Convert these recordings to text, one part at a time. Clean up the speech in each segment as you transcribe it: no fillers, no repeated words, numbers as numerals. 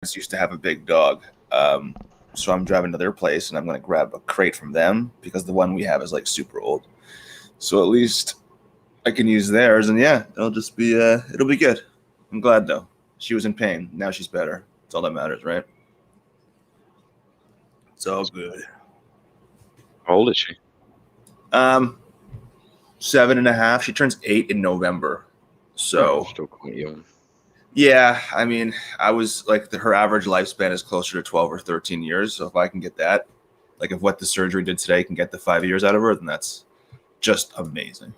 used to have a big dog. So I'm driving to their place and I'm going to grab a crate from them because the one we have is like super old. So at least I can use theirs, and yeah, it'll be good. I'm glad though. She was in pain. Now she's better. That's all that matters, right? It's all good. How old is she? 7.5. She turns 8 in November. So Still quite young. yeah, I mean, I was like her average lifespan is closer to 12 or 13 years. So if I can get that, like if what the surgery did today can get the 5 years out of her, then that's just amazing.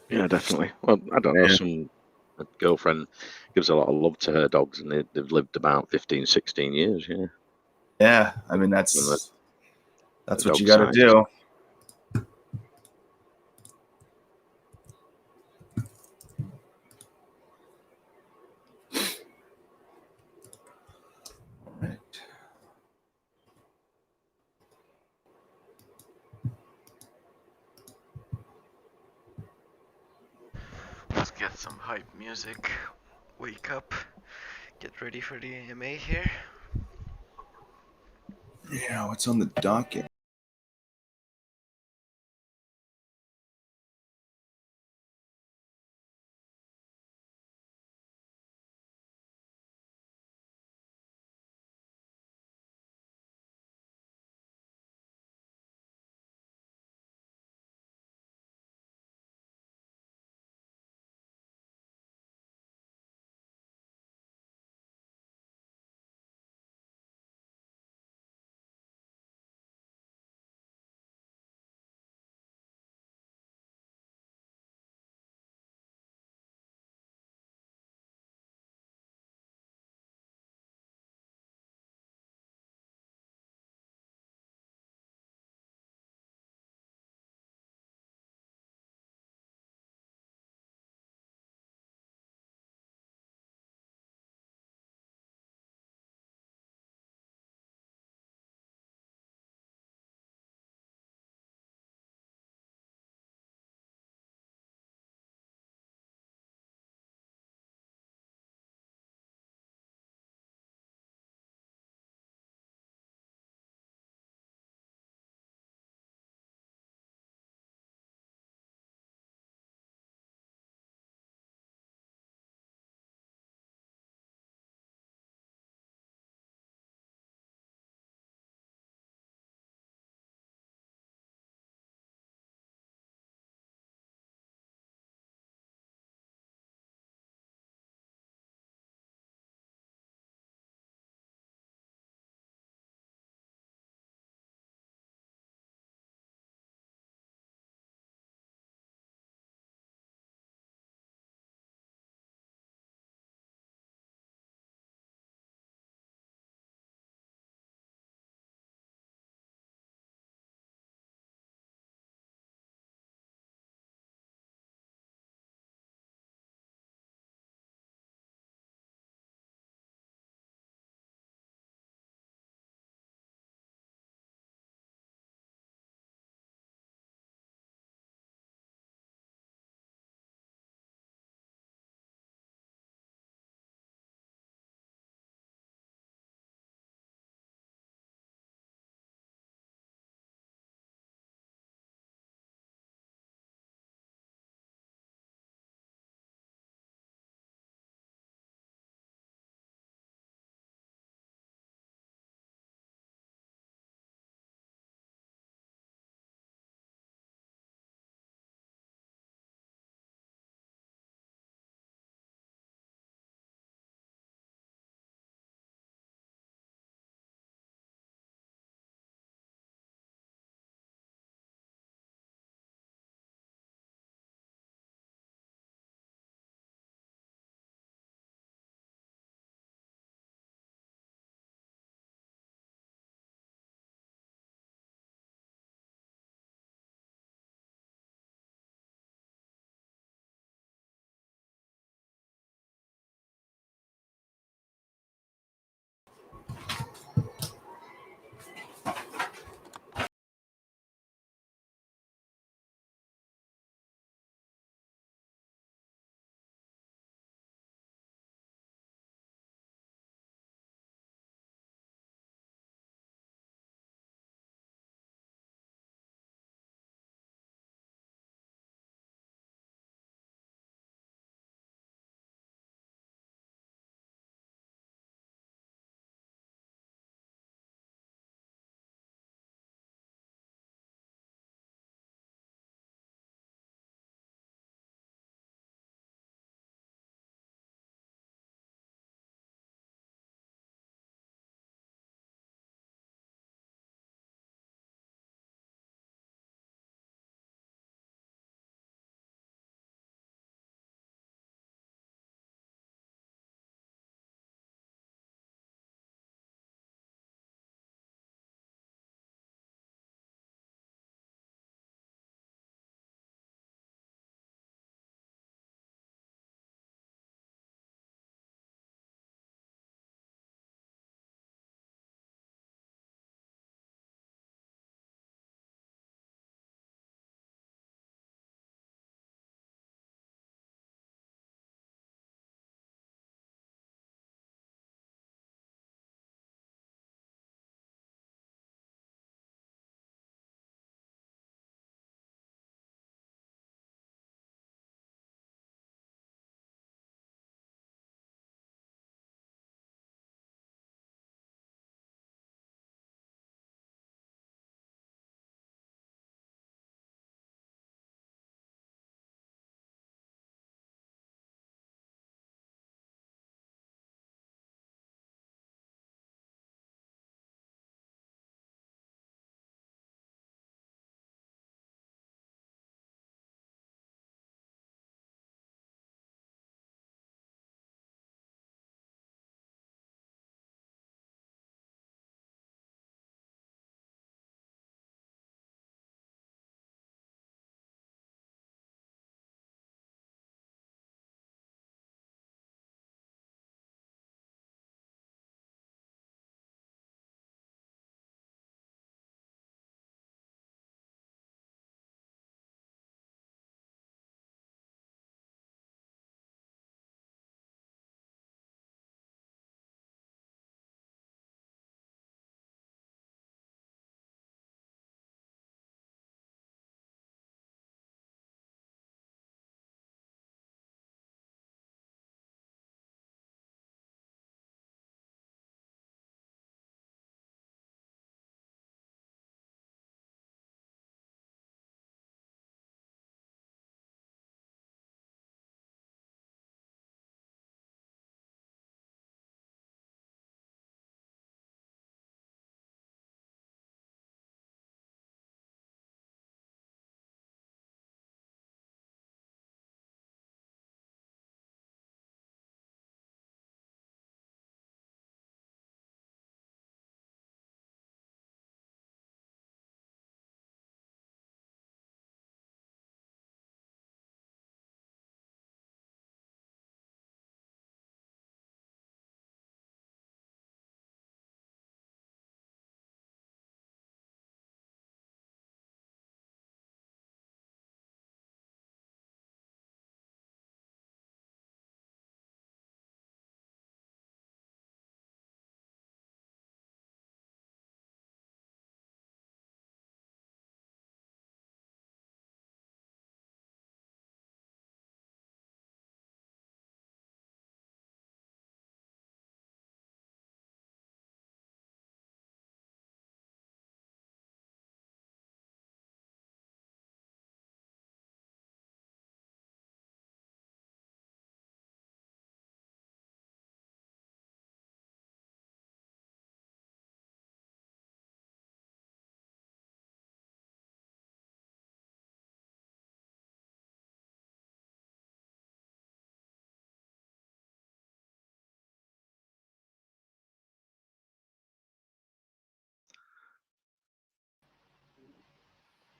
Yeah, definitely. Well, I don't know. Some girlfriend gives a lot of love to her dogs, and they've lived about 15, 16 years. Yeah. Yeah, I mean And that's the what you dog got to size. do. Right. Let's get some hype music. Wake up. Get ready for the AMA here. Yeah, what's on the docket?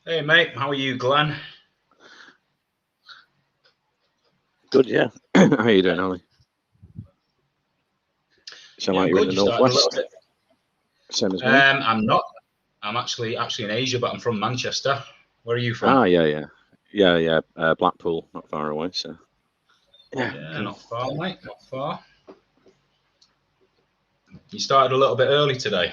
Hey, mate. How are you, Glenn? Good, yeah. How are you doing, Ali? Sound Yeah, like you're in good. the You started a little northwest. bit. Same as me. I'm not. I'm actually in Asia, but I'm from Manchester. Where are you from? Yeah. Blackpool, not far away. So yeah, Yeah, cool. not far, mate. Not far. You started a little bit early today.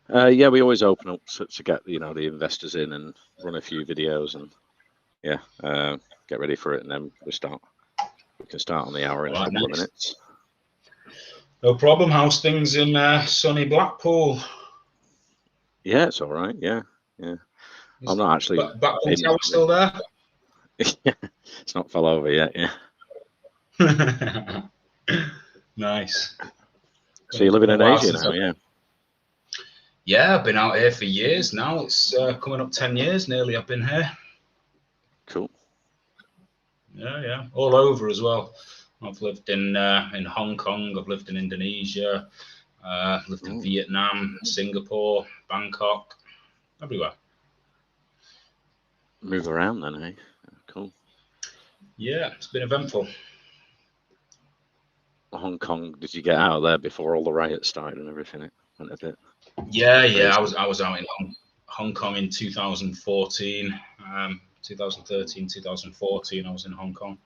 Yeah, we always open up to get the investors in and run a few videos and get ready for it, and then we can start on the hour in a couple of minutes. No problem. How's things in sunny Blackpool? Yeah, it's all right. Yeah. I'm not actually. Blackpool Tower still there? It's not fell over yet. Yeah. Nice. So you're living in Asia now, yeah? Yeah, I've been out here for years now. It's coming up 10 years nearly I've been here. Cool. Yeah. All over as well. I've lived in Hong Kong. I've lived in Indonesia. Lived in Vietnam, Singapore, Bangkok, everywhere. Move around then, hey? Cool. Yeah, it's been eventful. Hong Kong, did you get out of there before all the riots started and everything? It went a bit. Yeah. I was out in Hong Kong in 2014, 2013, 2014. I was in Hong Kong.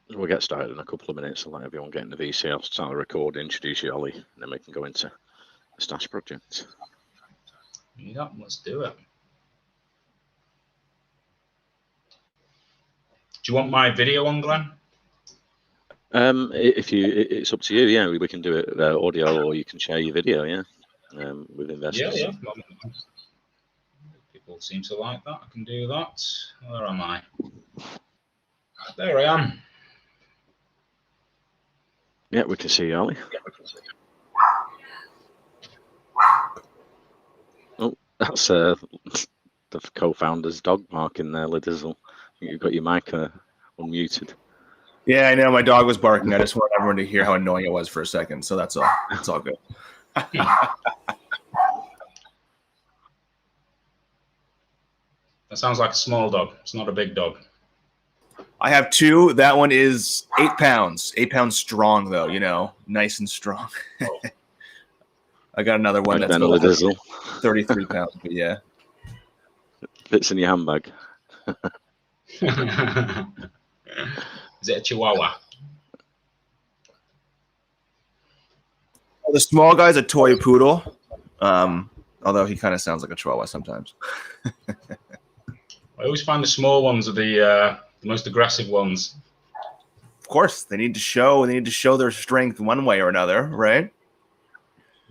We'll get started in a couple of minutes. I'll let everyone get in the VC. I'll start the record, introduce you, Ollie, and then we can go into the Stash project. Yeah, let's do it. Do you want my video on, Glenn? It's up to you. Yeah, we can do it audio, or you can share your video. Yeah, with investors. Yeah. People seem to like that. I can do that. Where am I? There I am. Yeah, we can see you, Ollie. Oh, that's the co-founder's dog barking there, Lidizzle. You've got your mic unmuted. Yeah, I know. My dog was barking. I just wanted everyone to hear how annoying it was for a second. So that's all. It's all good. That sounds like a small dog. It's not a big dog. I have two. That one is 8 pounds. 8 pounds strong, though. Nice and strong. I got another one that's about 33 pounds. But yeah, fits in your handbag. Is it a Chihuahua? The small guy's a toy poodle. Although he kind of sounds like a Chihuahua sometimes. I always find the small ones are the most aggressive ones. Of course, they need to show their strength one way or another, right?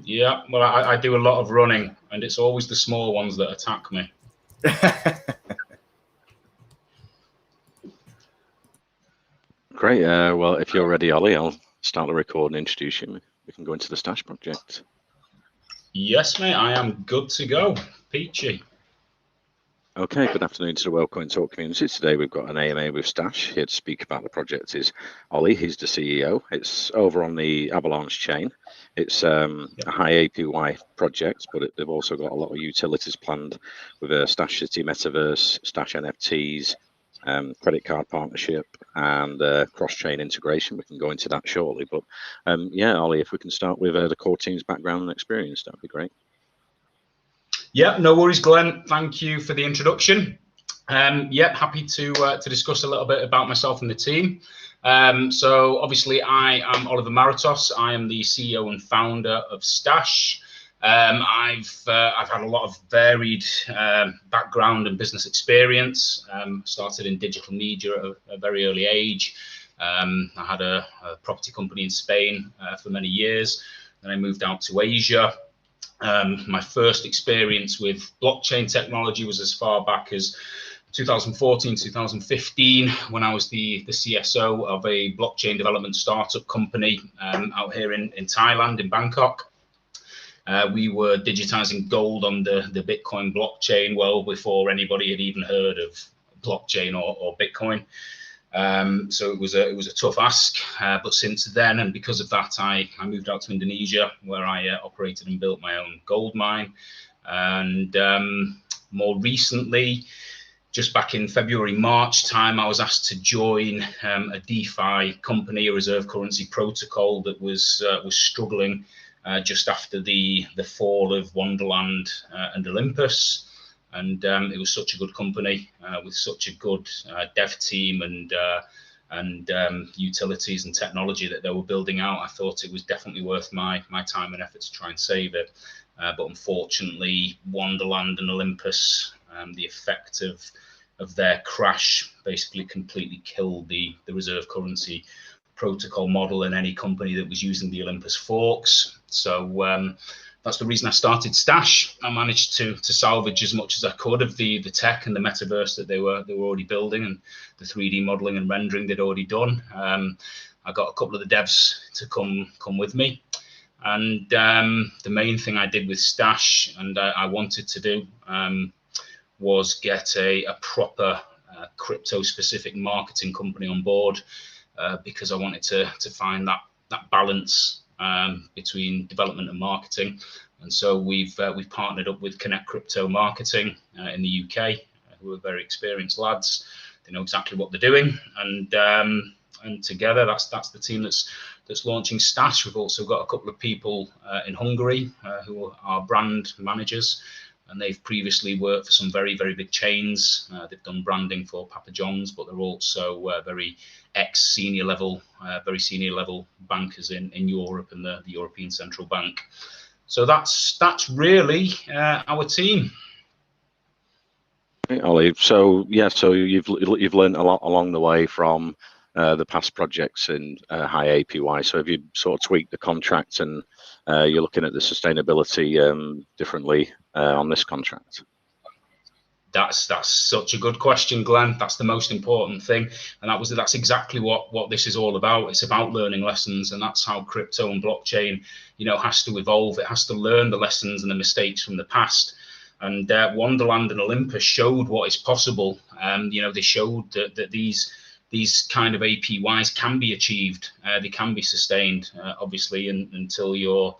Yeah, well, I do a lot of running, and it's always the small ones that attack me. Great. Well, if you're ready, Ollie, I'll start the record and introduce you. We can go into the Stash project. Yes, mate, I am good to go. Peachy. Okay, good afternoon to the Wellcoin Talk community. Today we've got an AMA with Stash. Here to speak about the project is Ollie. He's the CEO. It's over on the Avalanche chain. It's a high APY project, but they've also got a lot of utilities planned with a Stash City Metaverse, Stash NFTs, credit card partnership, and cross-chain integration. We can go into that shortly. But yeah, Ollie, if we can start with the core team's background and experience, that'd be great. Yeah, no worries, Glenn. Thank you for the introduction. Happy to discuss a little bit about myself and the team. So obviously, I am Oliver Maritos. I am the CEO and founder of Stash. I've had a lot of varied background and business experience. Started in digital media at a very early age. I had a property company in Spain for many years. Then I moved out to Asia. My first experience with blockchain technology was as far back as 2014, 2015, when I was the CSO of a blockchain development startup company out here in Thailand, in Bangkok. We were digitizing gold on the Bitcoin blockchain well before anybody had even heard of blockchain or Bitcoin. So it was a tough ask, but since then, and because of that, I moved out to Indonesia, where I operated and built my own gold mine. And more recently, just back in February, March time, I was asked to join a DeFi company, a reserve currency protocol that was struggling just after the fall of Wonderland and Olympus. And it was such a good company with such a good dev team and utilities and technology that they were building out. I thought it was definitely worth my time and effort to try and save it. But unfortunately, Wonderland and Olympus, the effect of their crash basically completely killed the reserve currency protocol model and any company that was using the Olympus forks. So that's the reason I started Stash. I managed to salvage as much as I could of the tech and the metaverse that they were already building, and the 3D modeling and rendering they'd already done. I got a couple of the devs to come with me. And the main thing I did with Stash, and I wanted to do, was get a proper crypto-specific marketing company on board, because I wanted to find that balance between development and marketing. And so we've partnered up with Connect Crypto Marketing in the UK, who are very experienced lads. They know exactly what they're doing, and together that's the team that's launching Stash. We've also got a couple of people in Hungary who are brand managers, and they've previously worked for some very, very big chains. They've done branding for Papa John's, but they're also very very senior level bankers in Europe and the European Central Bank. So that's really our team. Hey, Ollie. So yeah, so you've learned a lot along the way from the past projects in high APY. So have you sort of tweaked the contract, and you're looking at the sustainability differently on this contract? That's such a good question, Glenn. That's the most important thing, and that's exactly what this is all about. It's about learning lessons, and that's how crypto and blockchain, has to evolve. It has to learn the lessons and the mistakes from the past. And Wonderland and Olympus showed what is possible. They showed that these kind of APYs can be achieved. They can be sustained, obviously, until your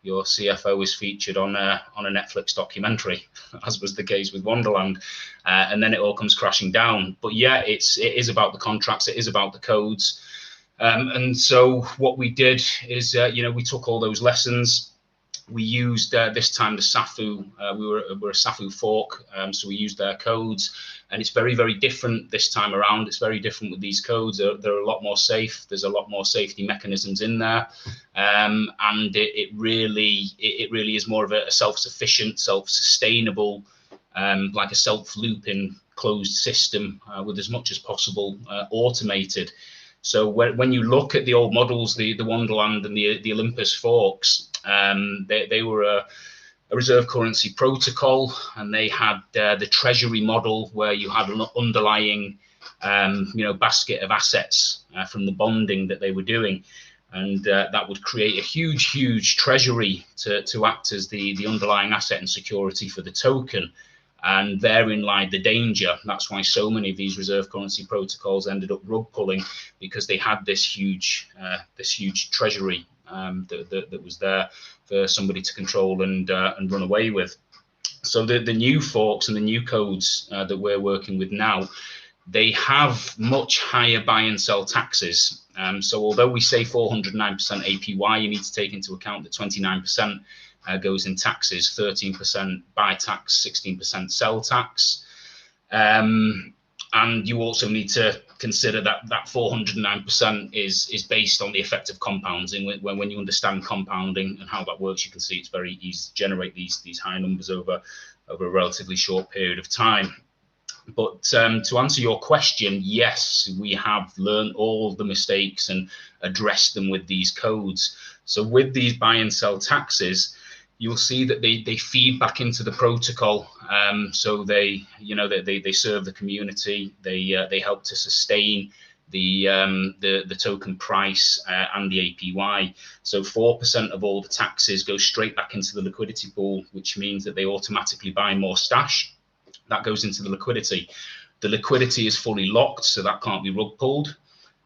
CFO is featured on a Netflix documentary, as was the case with Wonderland, and then it all comes crashing down. But yeah, it is about the contracts, it is about the codes, and so what we did is, we took all those lessons. We used this time the SAFU. We're a SAFU fork, so we used their codes, and it's very, very different this time around. It's very different with these codes. They're a lot more safe. There's a lot more safety mechanisms in there, and it really is more of a self-sufficient, self-sustainable, like a self-looping closed system with as much as possible automated. So when you look at the old models, the Wonderland and the Olympus forks, they were a reserve currency protocol, and they had the Treasury model, where you had an underlying basket of assets from the bonding that they were doing, and that would create a huge treasury to act as the underlying asset and security for the token. And therein lied the danger. That's why so many of these reserve currency protocols ended up rug pulling, because they had this huge treasury that was there for somebody to control and run away with. So the new forks and the new codes that we're working with now, they have much higher buy and sell taxes. So although we say 409% APY, you need to take into account that 29% goes in taxes, 13% buy tax, 16% sell tax. And you also need to consider that 409% is based on the effect of compounding. When you understand compounding and how that works, you can see it's very easy to generate these high numbers over a relatively short period of time. But to answer your question, yes, we have learned all the mistakes and addressed them with these codes. So with these buy and sell taxes, you'll see that they feed back into the protocol. So they serve the community. They help to sustain the token price and the APY. So 4% of all the taxes go straight back into the liquidity pool, which means that they automatically buy more stash. That goes into the liquidity. The liquidity is fully locked, so that can't be rug pulled.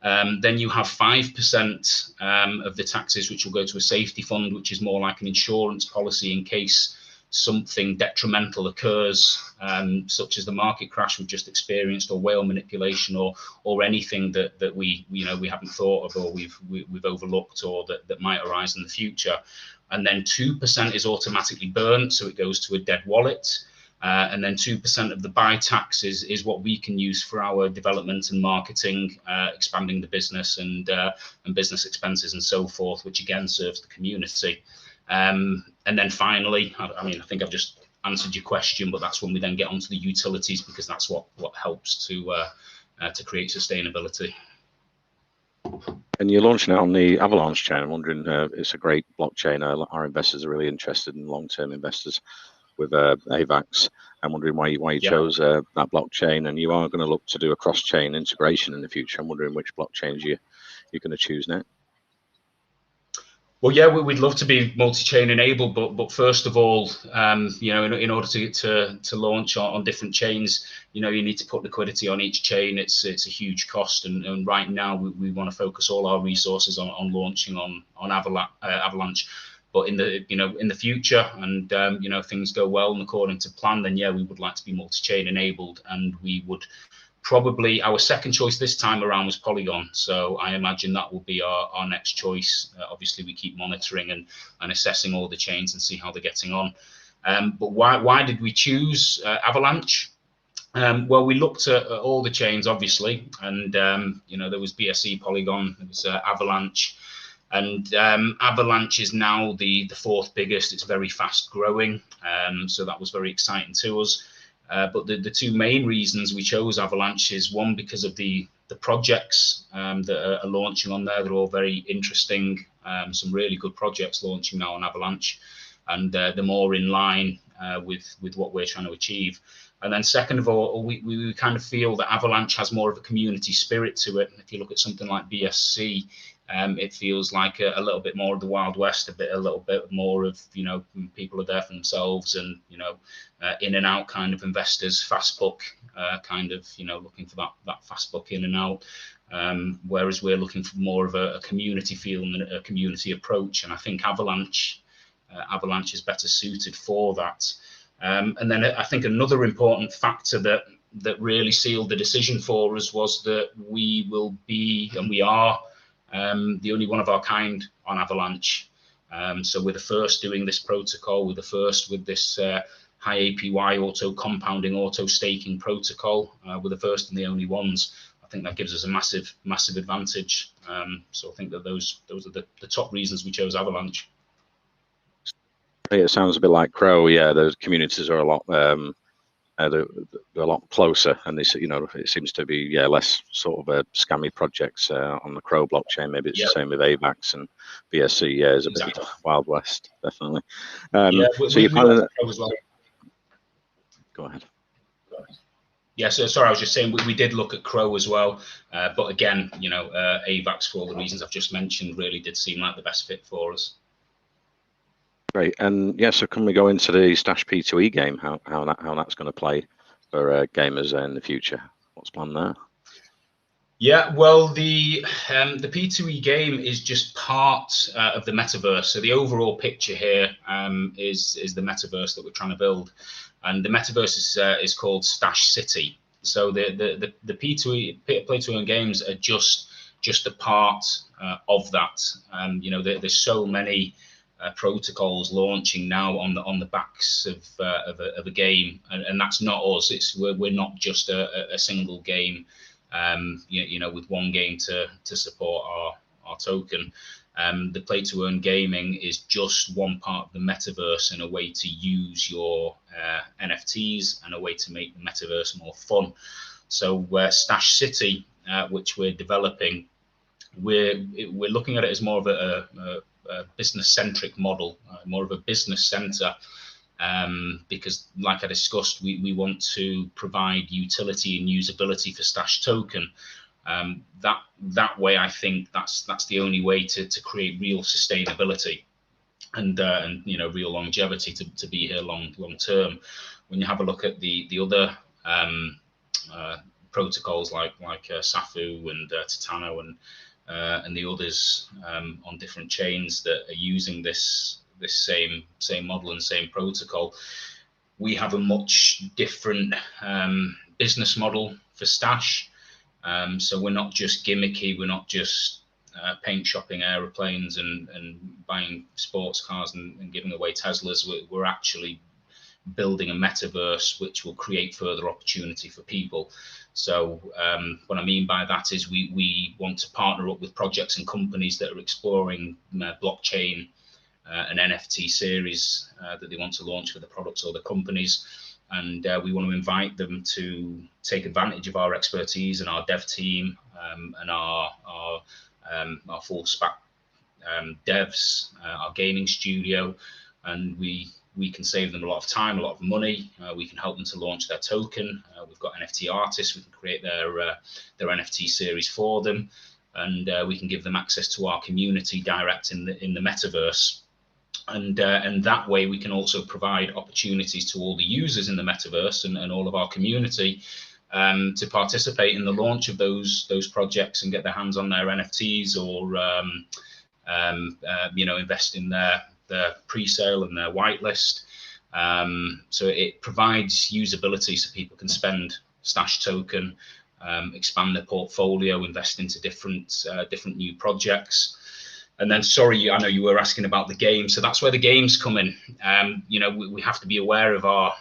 Then you have 5% of the taxes, which will go to a safety fund, which is more like an insurance policy in case something detrimental occurs, such as the market crash we've just experienced, or whale manipulation, or anything that we haven't thought of, or we've overlooked, or that might arise in the future. And then 2% is automatically burnt, so it goes to a dead wallet. And then 2% of the buy tax is what we can use for our development and marketing, expanding the business and business expenses and so forth, which again serves the community. And then finally, I think I've just answered your question, but that's when we then get onto the utilities, because that's what helps to create sustainability. And you're launching it on the Avalanche chain. I'm wondering, it's a great blockchain. Our investors are really interested in long-term investors with AVAX. I'm wondering why you chose that blockchain, and you are going to look to do a cross-chain integration in the future. I'm wondering which blockchains you're going to choose now. Well, yeah, we'd love to be multi-chain enabled, but first of all, in order to launch on different chains, you need to put liquidity on each chain. It's a huge cost, and right now we want to focus all our resources on launching on Avalanche. But in the future, and things go well and according to plan, then yeah, we would like to be multi-chain enabled, and we would probably, our second choice this time around was Polygon. So I imagine that will be our next choice. Obviously, we keep monitoring and assessing all the chains and see how they're getting on. But why did we choose Avalanche? Well, we looked at all the chains, obviously, and there was BSC, Polygon, there was Avalanche. And Avalanche is now the fourth biggest. It's very fast growing, so that was very exciting to us. But the two main reasons we chose Avalanche is, one, because of the projects that are launching on there. They're all very interesting. Some really good projects launching now on Avalanche, and they're more in line with what we're trying to achieve. And then second of all, we kind of feel that Avalanche has more of a community spirit to it. If you look at something like BSC, it feels like a little bit more of the Wild West, a little bit more of, people are there for themselves, and, in and out kind of investors, fast book, kind of, looking for that fast book in and out. Whereas we're looking for more of a community feel and a community approach. And I think Avalanche is better suited for that. And then I think another important factor that really sealed the decision for us was that we will be, and we are, the only one of our kind on Avalanche. So we're the first doing this protocol. We're the first with this high APY auto compounding, auto staking protocol. We're the first and the only ones. I think that gives us a massive advantage. So I think that those are the top reasons we chose Avalanche. It sounds a bit like Crow. Yeah, those communities are a lot they're a lot closer, and this, it seems to be less sort of scammy projects on the Crow blockchain. Maybe it's the same with AVAX and BSC. Yeah, it's a bit of the Wild West, definitely. So you kind of go ahead. Yeah, so sorry, I was just saying we did look at Crow as well, but again, AVAX, for all the reasons I've just mentioned, really did seem like the best fit for us. Great, and so can we go into the Stash P2E game? How that's going to play for gamers in the future? What's planned there? Yeah, well, the P2E game is just part of the metaverse. So the overall picture here is the metaverse that we're trying to build, and the metaverse is called Stash City. So the P2E play to earn games are just a part of that. There's so many protocols launching now on the backs of a game, and that's not us. We're not just a single game, with one game to support our token. The play to earn gaming is just one part of the metaverse, and a way to use your NFTs and a way to make the metaverse more fun. So Stash City, which we're developing, we're looking at it as more of a business-centric model, more of a business center, because, like I discussed, we want to provide utility and usability for Stash token. That way, I think that's the only way to create real sustainability and real longevity to be here long term. When you have a look at the other protocols like Safu and Titano and the others on different chains that are using this same model and same protocol. We have a much different business model for Stash. So we're not just gimmicky, we're not just paint shopping aeroplanes and buying sports cars and giving away Teslas. We're actually building a metaverse which will create further opportunity for people. So what I mean by that is we want to partner up with projects and companies that are exploring blockchain an NFT series that they want to launch for the products or the companies. And we want to invite them to take advantage of our expertise and our dev team and our full stack devs, our gaming studio, and we can save them a lot of time, a lot of money. We can help them to launch their token. We've got NFT artists. We can create their NFT series for them, and we can give them access to our community direct in the metaverse. And that way we can also provide opportunities to all the users in the metaverse and all of our community to participate in the launch of those projects and get their hands on their NFTs or invest in their pre-sale and their whitelist. So it provides usability so people can spend Stash token, expand their portfolio, invest into different new projects. And then, sorry, I know you were asking about the game. So that's where the games come in. We have to be aware of our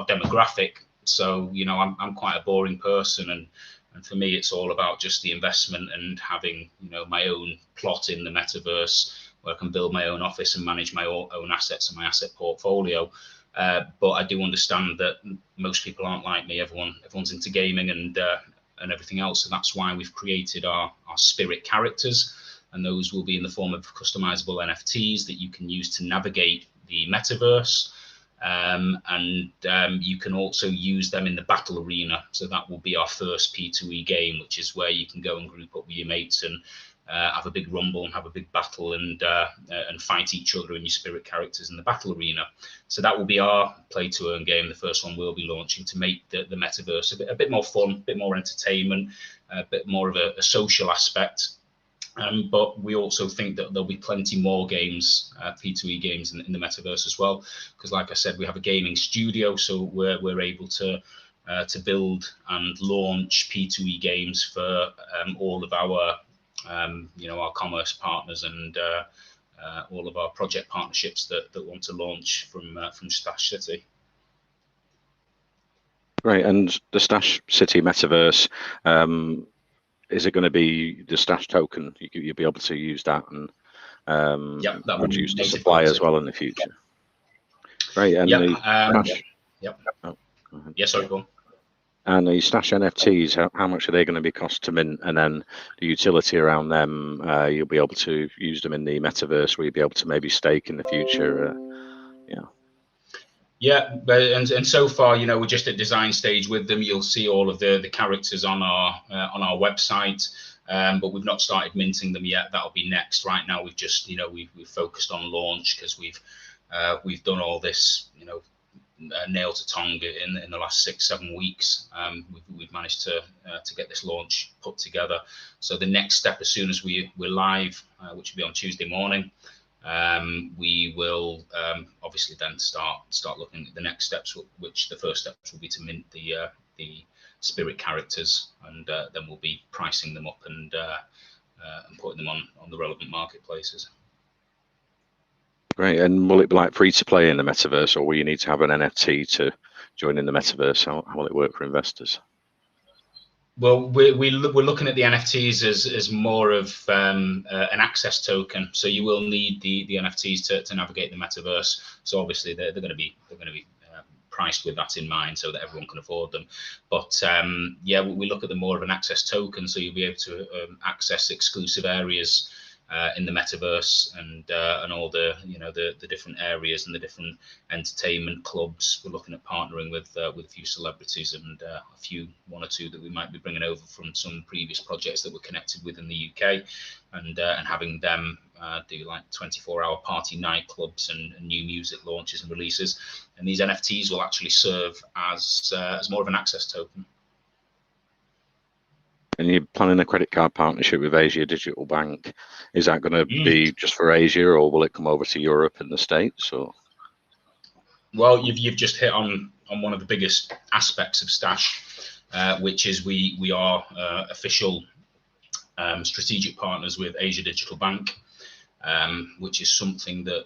demographic. So, I'm quite a boring person, and for me, it's all about just the investment and having, my own plot in the metaverse where I can build my own office and manage my own assets and my asset portfolio. But I do understand that most people aren't like me. Everyone's into gaming and everything else. So that's why we've created our spirit characters. And those will be in the form of customizable NFTs that you can use to navigate the metaverse. And you can also use them in the battle arena. So that will be our first P2E game, which is where you can go and group up with your mates and have a big rumble and have a big battle and fight each other and your spirit characters in the battle arena. So that will be our play to earn game. The first one we'll be launching to make the metaverse a bit more fun, a bit more entertainment, a bit more of a social aspect. But we also think that there'll be plenty more games, P2E games in the metaverse as well, because like I said, we have a gaming studio, so we're able to build and launch P2E games for all of our our commerce partners and all of our project partnerships that want to launch from Stash City. Right, and the Stash City metaverse. Is it going to be the Stash token? You'll be able to use that and produce the supply as well in the future. Right, and Stash. Oh, yes, sorry, go on. And the Stash NFTs, how much are they going to be cost to mint? And then the utility around them, you'll be able to use them in the metaverse, where you'll be able to maybe stake in the future. Yeah, and so far, we're just at design stage with them. You'll see all of the characters on our website, but we've not started minting them yet. That'll be next. Right now, we've just we've focused on launch because we've done all this nail to tongue in the last 6-7 weeks. We've managed to get this launch put together. So the next step, as soon as we're live, which will be on Tuesday morning. We will obviously then start looking at the next steps, which the first steps will be to mint the spirit characters, and then we'll be pricing them up and putting them on the relevant marketplaces. Great. And will it be like free to play in the metaverse, or will you need to have an NFT to join in the metaverse? How will it work for investors? Well, we're looking at the NFTs as more of an access token. So you will need the NFTs to navigate the metaverse. So obviously they're going to be priced with that in mind, so that everyone can afford them. But we look at them more of an access token. So you'll be able to access exclusive areas in the metaverse and all the the different areas and the different entertainment clubs. We're looking at partnering with a few celebrities and one or two that we might be bringing over from some previous projects that we're connected with in the UK, and having them do like 24-hour party nightclubs and new music launches and releases. And these NFTs will actually serve as more of an access token. And you're planning a credit card partnership with Asia Digital Bank. Is that going to be just for Asia, or will it come over to Europe and the States? Or well, you've just hit on one of the biggest aspects of Stash, which is we are official strategic partners with Asia Digital Bank, which is something that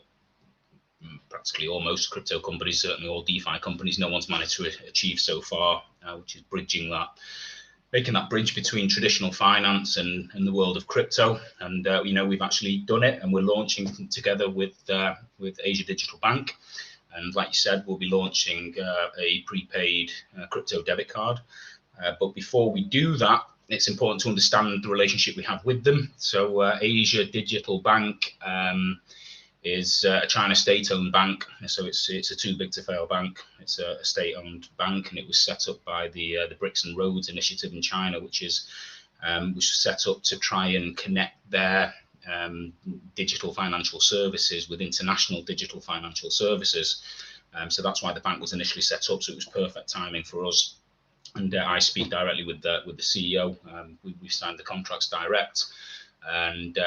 practically all most crypto companies, certainly all DeFi companies, no one's managed to achieve so far, which is bridging that, making that bridge between traditional finance and the world of crypto. And we've actually done it, and we're launching together with Asia Digital Bank. And like you said, we'll be launching a prepaid crypto debit card. But before we do that, it's important to understand the relationship we have with them. So Asia Digital Bank is a China state-owned bank. So it's a too big to fail bank. It's a state-owned bank, and it was set up by the Bricks and Roads initiative in China, which was set up to try and connect their digital financial services with international digital financial services. So that's why the bank was initially set up. So it was perfect timing for us. And I speak directly with the CEO. We've signed the contracts direct. And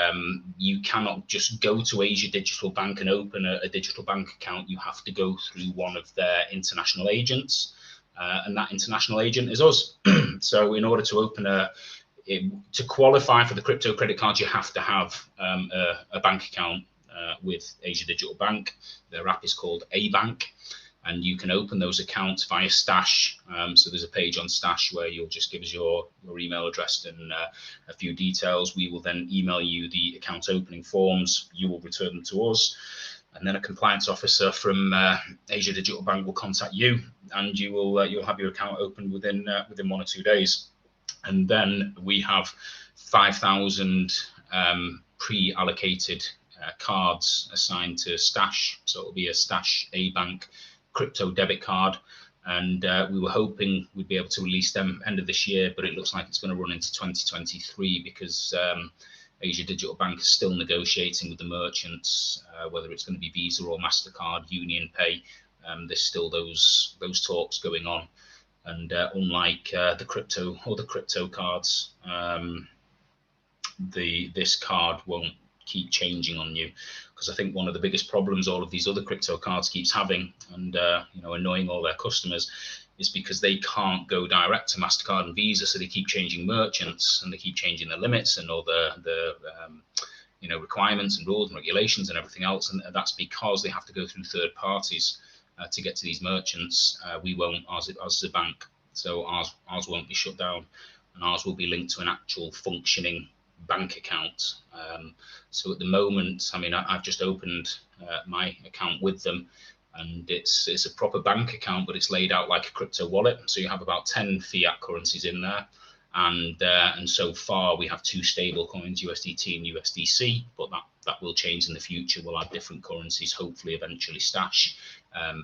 you cannot just go to Asia Digital Bank and open a digital bank account. You have to go through one of their international agents, and that international agent is us. So in order to to qualify for the crypto credit card, you have to have a bank account with Asia Digital Bank. Their app is called A Bank, and you can open those accounts via Stash. So there's a page on Stash where you'll just give us your email address and a few details. We will then email you the account opening forms. You will return them to us, and then a compliance officer from Asia Digital Bank will contact you, and you'll have your account open within 1 or 2 days. And then we have 5,000 pre-allocated cards assigned to Stash. So it'll be a Stash A Bank crypto debit card, and we were hoping we'd be able to release them end of this year, but it looks like it's going to run into 2023 because Asia Digital Bank is still negotiating with the merchants whether it's going to be Visa or MasterCard, Union Pay. There's still those talks going on, and unlike the crypto cards, this card won't keep changing on you, because I think one of the biggest problems all of these other crypto cards keeps having, and annoying all their customers, is because they can't go direct to MasterCard and Visa, so they keep changing merchants and they keep changing the limits and all the requirements and rules and regulations and everything else, and that's because they have to go through third parties to get to these merchants. We won't, as a bank, so ours won't be shut down, and ours will be linked to an actual functioning bank account. So at the moment, I mean, I've just opened my account with them, and it's a proper bank account, but it's laid out like a crypto wallet. So you have about 10 fiat currencies in there, and so far we have 2 stable coins, USDT and USDC, but that will change in the future. We'll have different currencies, hopefully eventually Stash,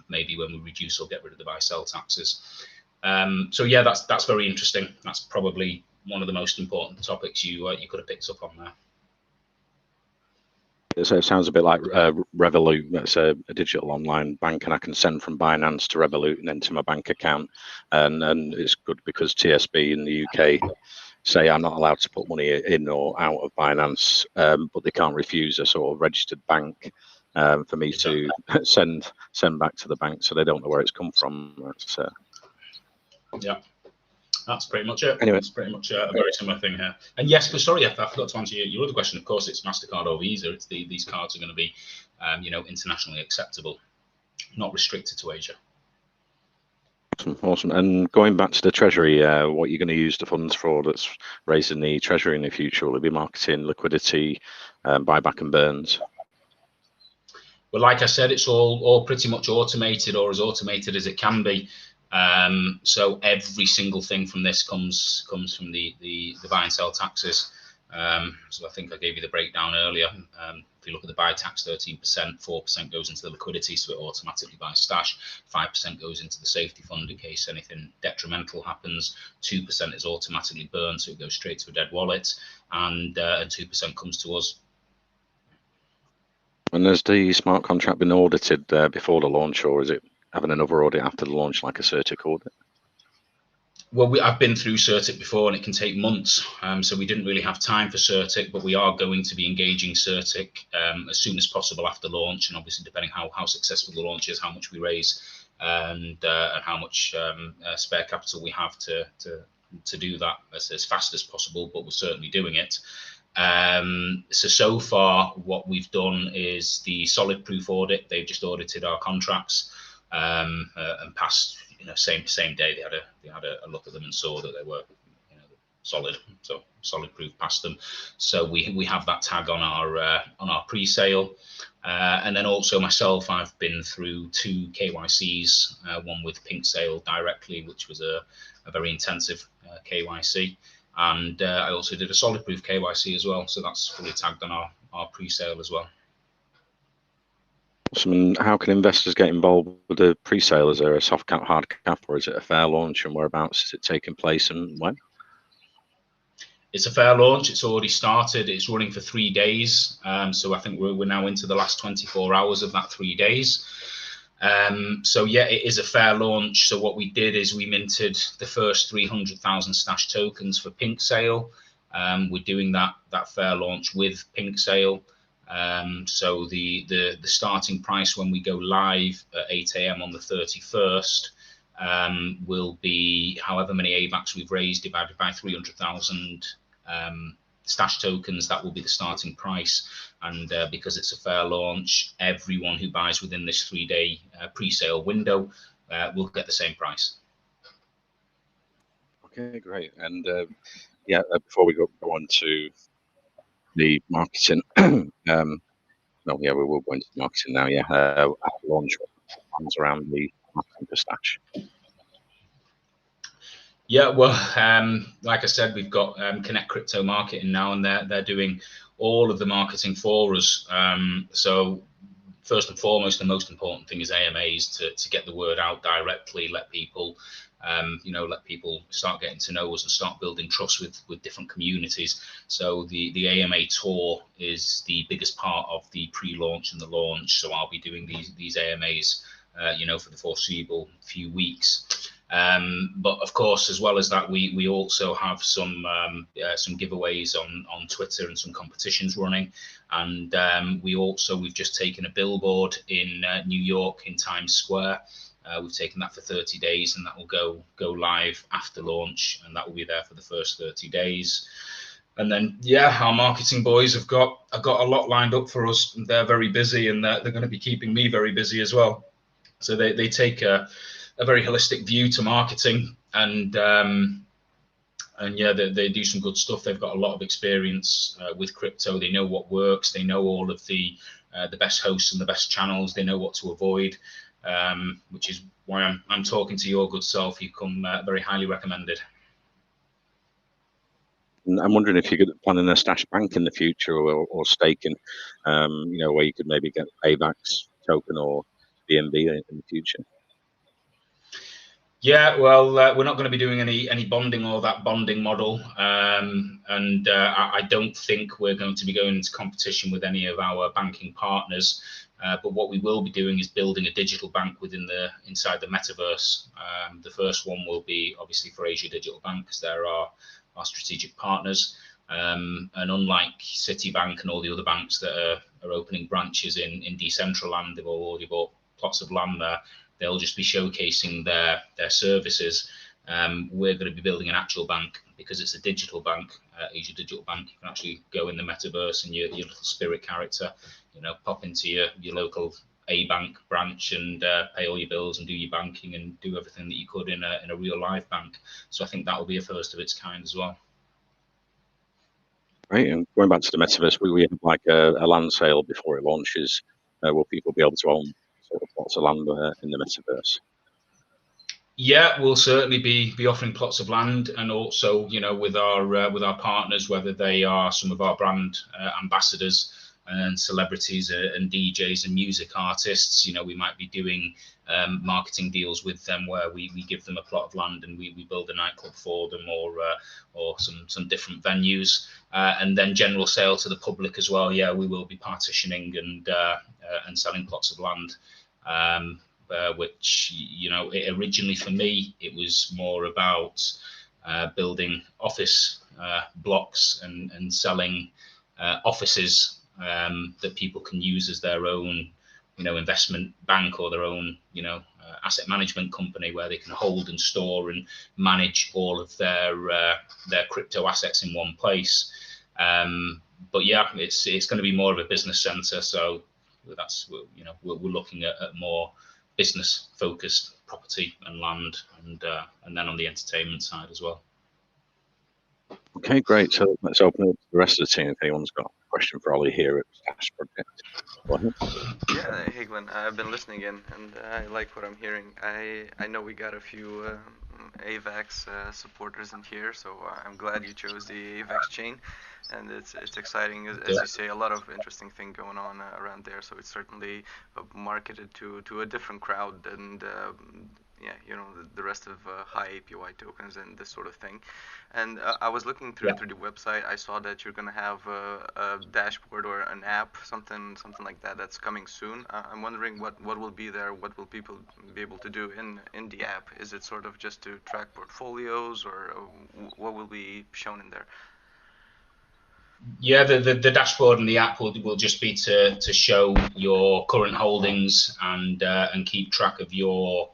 maybe when we reduce or get rid of the buy-sell taxes. So yeah, that's very interesting. That's probably one of the most important topics you could have picked up on there. So it sounds a bit like Revolut. That's a digital online bank, and I can send from Binance to Revolut and into my bank account. And it's good because TSB in the UK say I'm not allowed to put money in or out of Binance, but they can't refuse a sort of registered bank for me to send back to the bank, so they don't know where it's come from. That's, yeah. That's pretty much it. Anyway, it's pretty much a very similar thing here. And yes, but sorry, I forgot to answer your other question. Of course, it's MasterCard or Visa. It's these cards are going to be, internationally acceptable, not restricted to Asia. Awesome. And going back to the Treasury, what you're going to use the funds for that's raising the Treasury in the future? Will it be marketing, liquidity, buyback and burns? Well, like I said, it's all pretty much automated, or as automated as it can be. So every single thing from this comes from the buy and sell taxes. So I think I gave you the breakdown earlier. If you look at the buy tax, 13%, 4% goes into the liquidity, so it automatically buys Stash. 5% goes into the safety fund in case anything detrimental happens. 2% is automatically burned, so it goes straight to a dead wallet, and 2% comes to us. And has the smart contract been audited before the launch, or is it having another audit after the launch, like a CertiK audit? Well, I've been through CertIC before, and it can take months. So we didn't really have time for CertIC, but we are going to be engaging CertIC as soon as possible after launch, and obviously depending how successful the launch is, how much we raise, and how much spare capital we have to do that as fast as possible. But we're certainly doing it. So far, what we've done is the solid proof audit. They've just audited our contracts and passed. Same day they had a look at them and saw that they were solid. So solid proof passed them. So we have that tag on our pre-sale. And then also myself, I've been through 2 KYCs, one with Pink Sale directly, which was a very intensive KYC. And I also did a solid proof KYC as well. So that's fully tagged on our pre-sale as well. Awesome. How can investors get involved with the pre-sale? Is there a soft cap, hard cap, or is it a fair launch, and whereabouts is it taking place and when? It's a fair launch. It's already started. It's running for 3 days. So I think we're now into the last 24 hours of that 3 days. So yeah, it is a fair launch. So what we did is we minted the first 300,000 Stash tokens for Pink Sale. We're doing that fair launch with Pink Sale. So the starting price when we go live at 8 AM on the 31st will be however many AVAX we've raised divided by 300,000 Stash tokens. That will be the starting price. And because it's a fair launch, everyone who buys within this 3-day pre-sale window will get the same price. Okay, great. And before we go on to the marketing, we will go into the marketing now. Launch plans around the marketing for Stash. Yeah, well, like I said, we've got Connect Crypto Marketing now, and they're doing all of the marketing for us. So first and foremost, the most important thing is AMAs to get the word out directly, let people start getting to know us and start building trust with different communities. So the AMA tour is the biggest part of the pre-launch and the launch. So I'll be doing these AMAs, for the foreseeable few weeks. But of course, as well as that, we also have some giveaways on Twitter and some competitions running. And we've just taken a billboard in New York in Times Square. We've taken that for 30 days, and that will go live after launch, and that will be there for the first 30 days. And then, our marketing boys have got a lot lined up for us. They're very busy, and they're going to be keeping me very busy as well. So they take a very holistic view to marketing, and they do some good stuff. They've got a lot of experience with crypto. They know what works. They know all of the best hosts and the best channels. They know what to avoid. Which is why I'm talking to your good self. You come very highly recommended. I'm wondering if you could plan in a Stash bank in the future, or staking, where you could maybe get AVAX token or BNB in the future. Yeah, well, we're not going to be doing any bonding or that bonding model, and I don't think we're going to be going into competition with any of our banking partners. But what we will be doing is building a digital bank inside the metaverse. The first one will be obviously for Asia Digital Bank, because they're our strategic partners. And unlike Citibank and all the other banks that are opening branches in Decentraland, they've already bought plots of land there. They'll just be showcasing their services. We're going to be building an actual bank, because it's a digital bank, Asia Digital Bank. You can actually go in the metaverse and your little spirit character, pop into your local bank branch and pay all your bills and do your banking and do everything that you could in a real live bank. So I think that will be a first of its kind as well. Right, and going back to the metaverse, we have like a land sale before it launches. Will people be able to own plots of land in the metaverse? Yeah, we'll certainly be offering plots of land, and also with our partners, whether they are some of our brand ambassadors and celebrities and DJs and music artists. We might be doing marketing deals with them where we give them a plot of land and we build a nightclub for them, or some different venues, and then general sale to the public as well. Yeah, we will be partitioning and selling plots of land. which, you know, originally for me, it was more about building office blocks and selling offices that people can use as their own, you know, investment bank or their own, you know, asset management company where they can hold and store and manage all of their crypto assets in one place. But yeah, it's going to be more of a business center. So that's, you know, we're looking at more business focused property and land, and then on the entertainment side as well. Okay, great. So let's open it to the rest of the team. If anyone's got a question for Ollie here at Stash Project. Go ahead. Yeah, hey Glenn, I've been listening in, and I like what I'm hearing. I know we got a few AVAX supporters in here, so I'm glad you chose the AVAX chain, and it's exciting, as you say, a lot of interesting thing going on around there. So it's certainly marketed to a different crowd than yeah, you know, the rest of high APY tokens and this sort of thing. And I was looking through the website. I saw that you're gonna have a dashboard or an app, something like that, that's coming soon. I'm wondering what will be there. What will people be able to do in the app? Is it sort of just to track portfolios, or what will be shown in there? Yeah, the dashboard and the app will just be to show your current holdings and keep track of your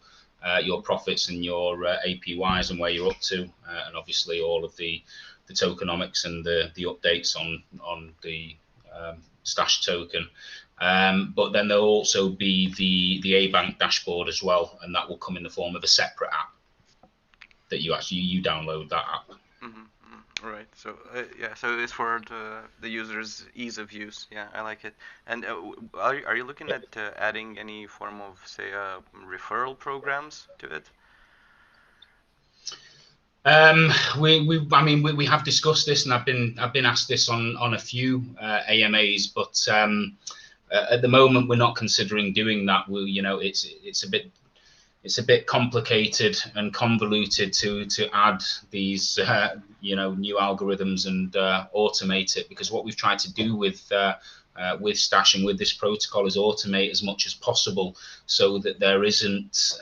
profits and your APYs and where you're up to, and obviously all of the tokenomics and the updates on the Stash token. But then there'll also be the A-Bank dashboard as well, and that will come in the form of a separate app that you download that app. Right. So yeah. So it's for the user's ease of use. Yeah, I like it. And are you looking at adding any form of, say, referral programs to it? We have discussed this, and I've been asked this on a few AMAs, but at the moment we're not considering doing that. You know, it's a bit complicated and convoluted to add these you know, new algorithms and automate it, because what we've tried to do with Stash and with this protocol is automate as much as possible so that there isn't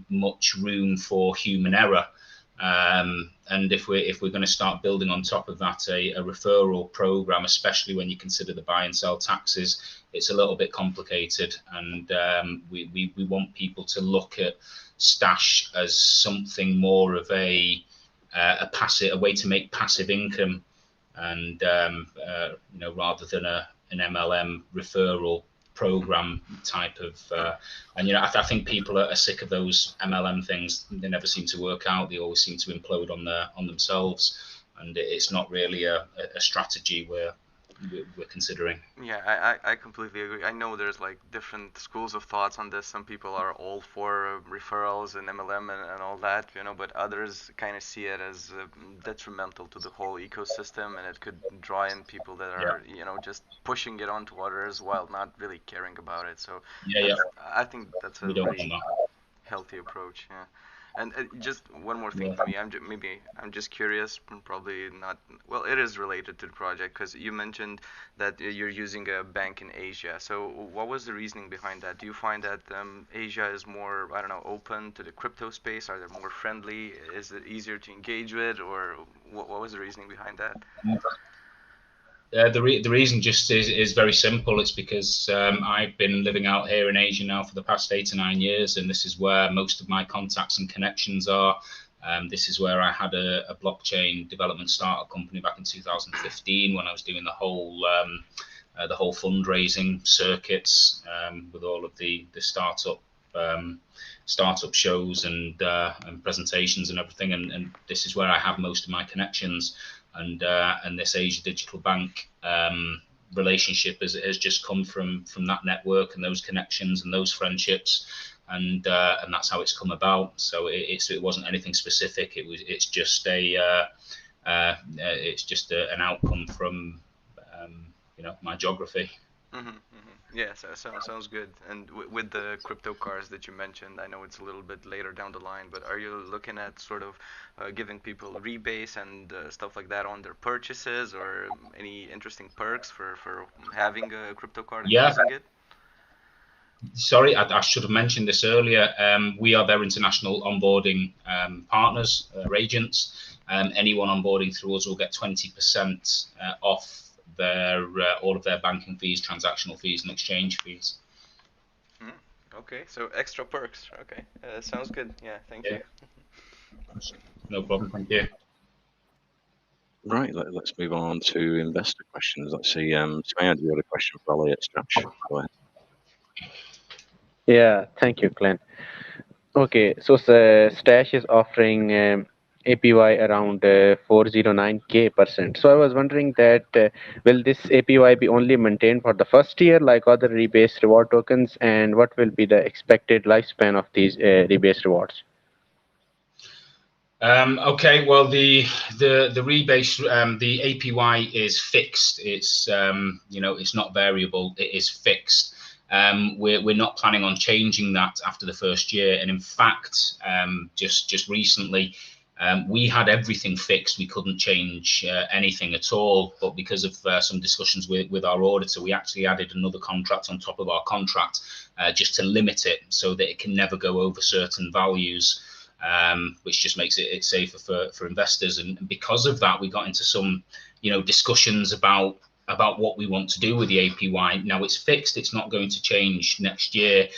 much room for human error. And if we're going to start building on top of that a referral program, especially when you consider the buy and sell taxes, it's a little bit complicated. And we want people to look at Stash as something more of a way to make passive income, and you know, rather than an MLM referral program type of and you know, I think people are sick of those MLM things. They never seem to work out. They always seem to implode on themselves, and it's not really a strategy we're considering. Yeah, I completely agree. I know there's like different schools of thoughts on this. Some people are all for referrals and MLM and all that, you know, but others kind of see it as detrimental to the whole ecosystem, and it could draw in people that are, you know, just pushing it onto others while not really caring about it. So I think that's a very healthy approach. Yeah. And just one more thing for me, I'm just curious, probably not, well, it is related to the project, because you mentioned that you're using a bank in Asia. So what was the reasoning behind that? Do you find that Asia is more, I don't know, open to the crypto space? Are they more friendly? Is it easier to engage with, or what was the reasoning behind that? The reason just is very simple. It's because I've been living out here in Asia now for the past 8 or 9 years, and this is where most of my contacts and connections are. This is where I had a blockchain development startup company back in 2015 when I was doing the whole fundraising circuits with all of the startup shows and presentations and everything. And this is where I have most of my connections. And this Asia Digital Bank relationship has just come from that network and those connections and those friendships, and that's how it's come about. So it wasn't anything specific. It's just an outcome from you know, my geography. Yeah, so sounds good. And with the crypto cars that you mentioned, I know it's a little bit later down the line, but are you looking at sort of giving people rebates and stuff like that on their purchases, or any interesting perks for having a crypto card and using it? Sorry, I should have mentioned this earlier. We are their international onboarding partners, agents. Anyone onboarding through us will get 20% off their all of their banking fees, transactional fees, and exchange fees. Okay, so extra perks. Okay, sounds good. Yeah, thank you. No problem. Thank you. Right, let's move on to investor questions. Let's see. Samaya, do you have a question for Ollie at Stash? Go ahead. Yeah, thank you, Glenn. Okay, so Stash is offering APY around 409K%. So I was wondering that will this APY be only maintained for the first year like other rebased reward tokens, and what will be the expected lifespan of these rebased rewards? Okay, well the rebase, the APY is fixed. It's it's not variable. It is fixed. We're not planning on changing that after the first year. And in fact, just recently, we had everything fixed. We couldn't change anything at all. But because of some discussions with our auditor, we actually added another contract on top of our contract just to limit it so that it can never go over certain values. Which just makes it safer for investors. And because of that, we got into some, discussions about what we want to do with the APY. Now it's fixed; it's not going to change next year.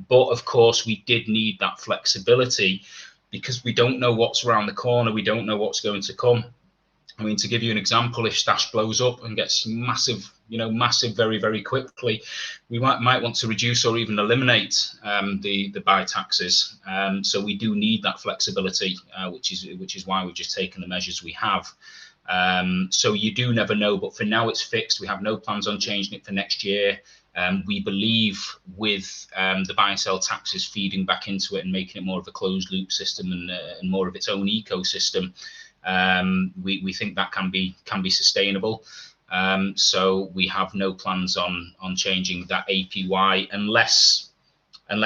But of course, we did need that flexibility because we don't know what's around the corner. We don't know what's going to come. I mean, to give you an example, if Stash blows up and gets massive very, very quickly, we might want to reduce or even eliminate the buy taxes. So we do need that flexibility, which is why we've just taken the measures we have. So you do never know, but for now it's fixed. We have no plans on changing it for next year. We believe with the buy and sell taxes feeding back into it and making it more of a closed loop system and more of its own ecosystem, we think that can be sustainable. So we have no plans on changing that APY unless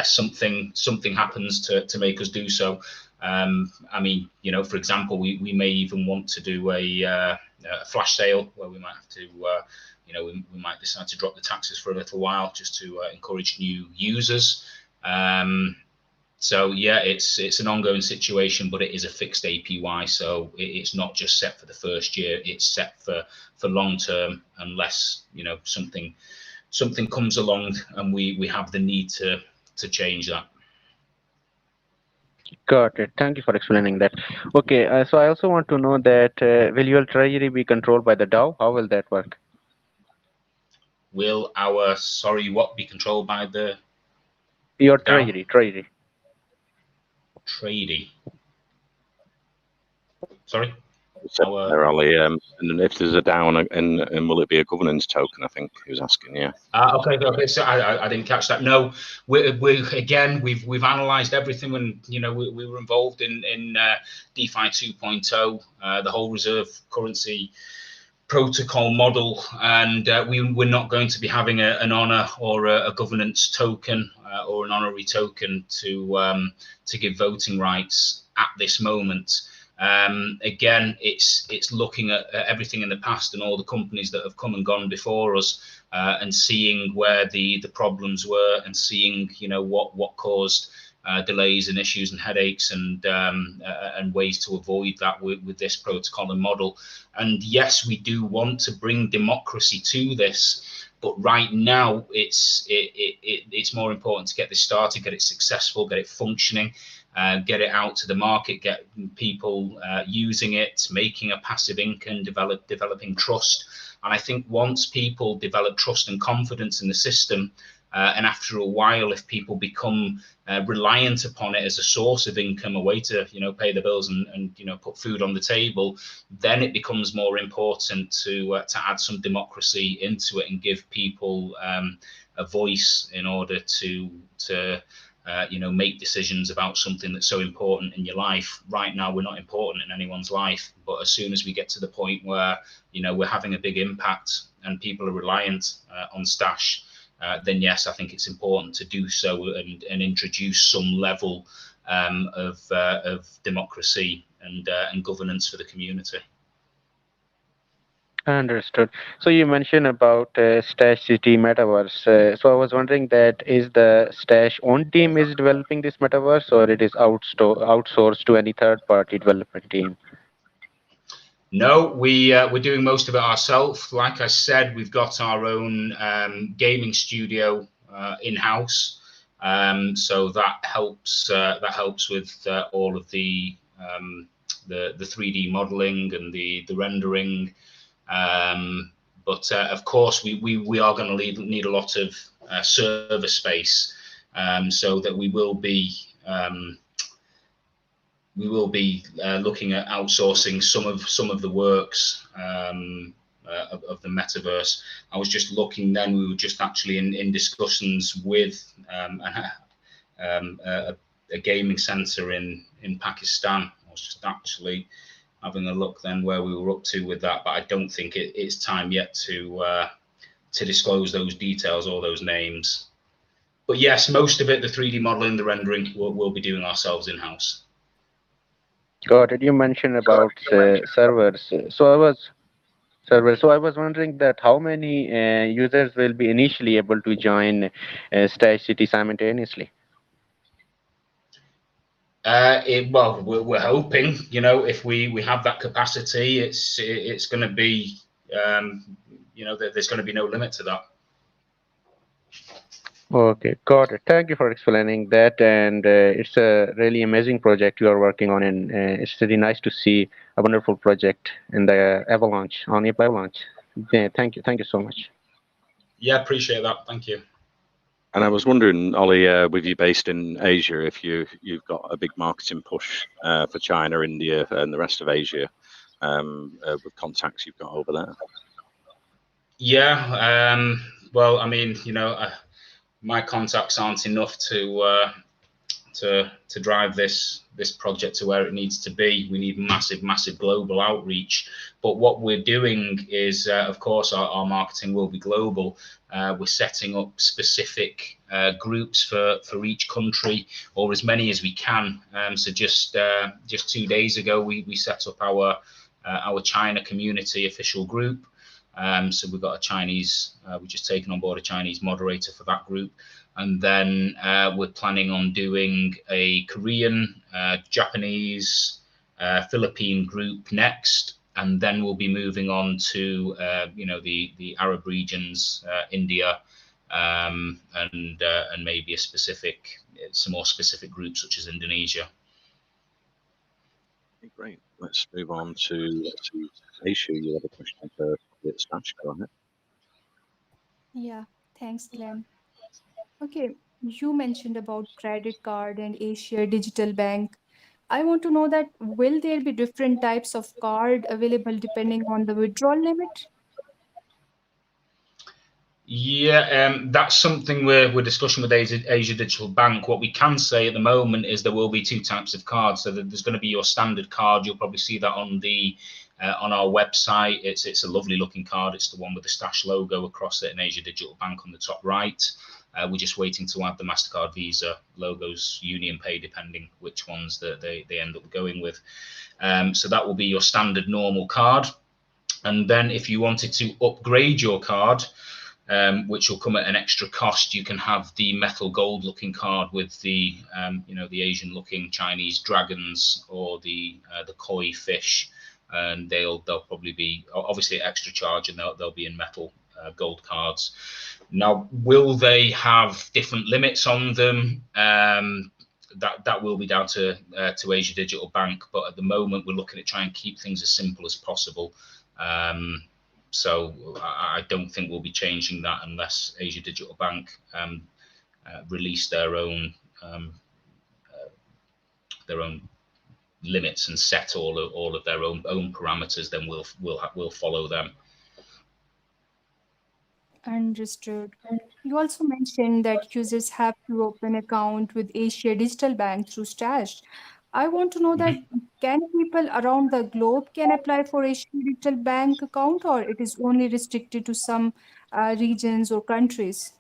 something happens to make us do so. I mean, for example, we may even want to do a flash sale where we might have to, we might decide to drop the taxes for a little while just to encourage new users. So yeah, it's an ongoing situation, but it is a fixed APY, so it's not just set for the first year; it's set for long term, unless something comes along and we have the need to change that. Got it. Thank you for explaining that. Okay, so I also want to know that will your treasury be controlled by the DAO? How will that work? Will our what be controlled by your DAO? treasury? Trading. Sorry? Ollie, and if there's a down, and will it be a governance token? I think he was asking. Yeah. Okay. So I didn't catch that. No, we've analysed everything when we were involved in DeFi 2.0, the whole reserve currency protocol model, and we're not going to be having an honor or a governance token or an honorary token to give voting rights at this moment. Again, it's looking at everything in the past and all the companies that have come and gone before us, and seeing where the problems were, and seeing what caused delays and issues and headaches, and ways to avoid that with this protocol and model. And yes, we do want to bring democracy to this, but right now it's more important to get this started, get it successful, get it functioning, get it out to the market, get people using it, making a passive income, developing trust. And I think once people develop trust and confidence in the system, and after a while, if people become reliant upon it as a source of income, a way to pay the bills and put food on the table, then it becomes more important to add some democracy into it and give people a voice in order to make decisions about something that's so important in your life. Right now, we're not important in anyone's life, but as soon as we get to the point where we're having a big impact and people are reliant on Stash, then yes, I think it's important to do so and introduce some level of democracy and governance for the community. Understood. So you mentioned about Stash City Metaverse. So I was wondering that is the Stash own team is developing this metaverse, or it is outsourced to any third-party development team? No, we're doing most of it ourselves. Like I said, we've got our own gaming studio in-house, so that helps. That helps with all of the 3D modeling and the rendering. But of course, we are going to need a lot of server space, so that we will be looking at outsourcing some of the works of the metaverse. I was just looking then, we were just actually in discussions with a gaming center in Pakistan. I was just actually having a look then where we were up to with that, but I don't think it's time yet to disclose those details or those names. But yes, most of it, the 3D modeling, the rendering, we'll be doing ourselves in-house. Got it. You mentioned about servers. So I was wondering that how many users will be initially able to join Stash City simultaneously? Well, we're hoping, if we have that capacity, it's going to be, there's going to be no limit to that. Okay, got it. Thank you for explaining that. And it's a really amazing project you are working on, and it's really nice to see a wonderful project in the Avalanche, on Avalanche. Yeah, thank you. Thank you so much. Yeah, appreciate that. Thank you. And I was wondering, Ollie, with you based in Asia, if you've got a big marketing push for China, India, and the rest of Asia, with contacts you've got over there. Yeah. Well, I mean, my contacts aren't enough to drive this project to where it needs to be. We need massive global outreach. But what we're doing is, of course, our marketing will be global. We're setting up specific groups for each country, or as many as we can. So just 2 days ago, we set up our China community official group. So we've got a Chinese. We've just taken on board a Chinese moderator for that group. And then we're planning on doing a Korean, Japanese, Philippine group next, and then we'll be moving on to the Arab regions, India, and maybe some more specific groups such as Indonesia. Okay, great. Let's move on to Aisha. You have a question for Stash. Go ahead. Yeah, thanks, Glenn. Okay, you mentioned about credit card and Asia Digital Bank. I want to know that will there be different types of card available depending on the withdrawal limit? Yeah, that's something we're discussing with Asia Digital Bank. What we can say at the moment is there will be 2 types of cards. So there's going to be your standard card. You'll probably see that on our website. It's a lovely looking card. It's the one with the Stash logo across it and Asia Digital Bank on the top right. We're just waiting to add the MasterCard, Visa logos, Union Pay, depending which ones that they end up going with. So that will be your standard normal card. And then if you wanted to upgrade your card, which will come at an extra cost, you can have the metal gold looking card with the the Asian looking Chinese dragons or the koi fish, and they'll probably be obviously at extra charge, and they'll be in metal gold cards. Now, will they have different limits on them? That will be down to Asia Digital Bank, but at the moment we're looking at trying to keep things as simple as possible. So I don't think we'll be changing that unless Asia Digital Bank release their own limits and set all of their own parameters. Then we'll follow them. Understood. You also mentioned that users have to open account with Asia Digital Bank through Stash. I want to know that can people around the globe can apply for Asia Digital Bank account, or it is only restricted to some regions or countries?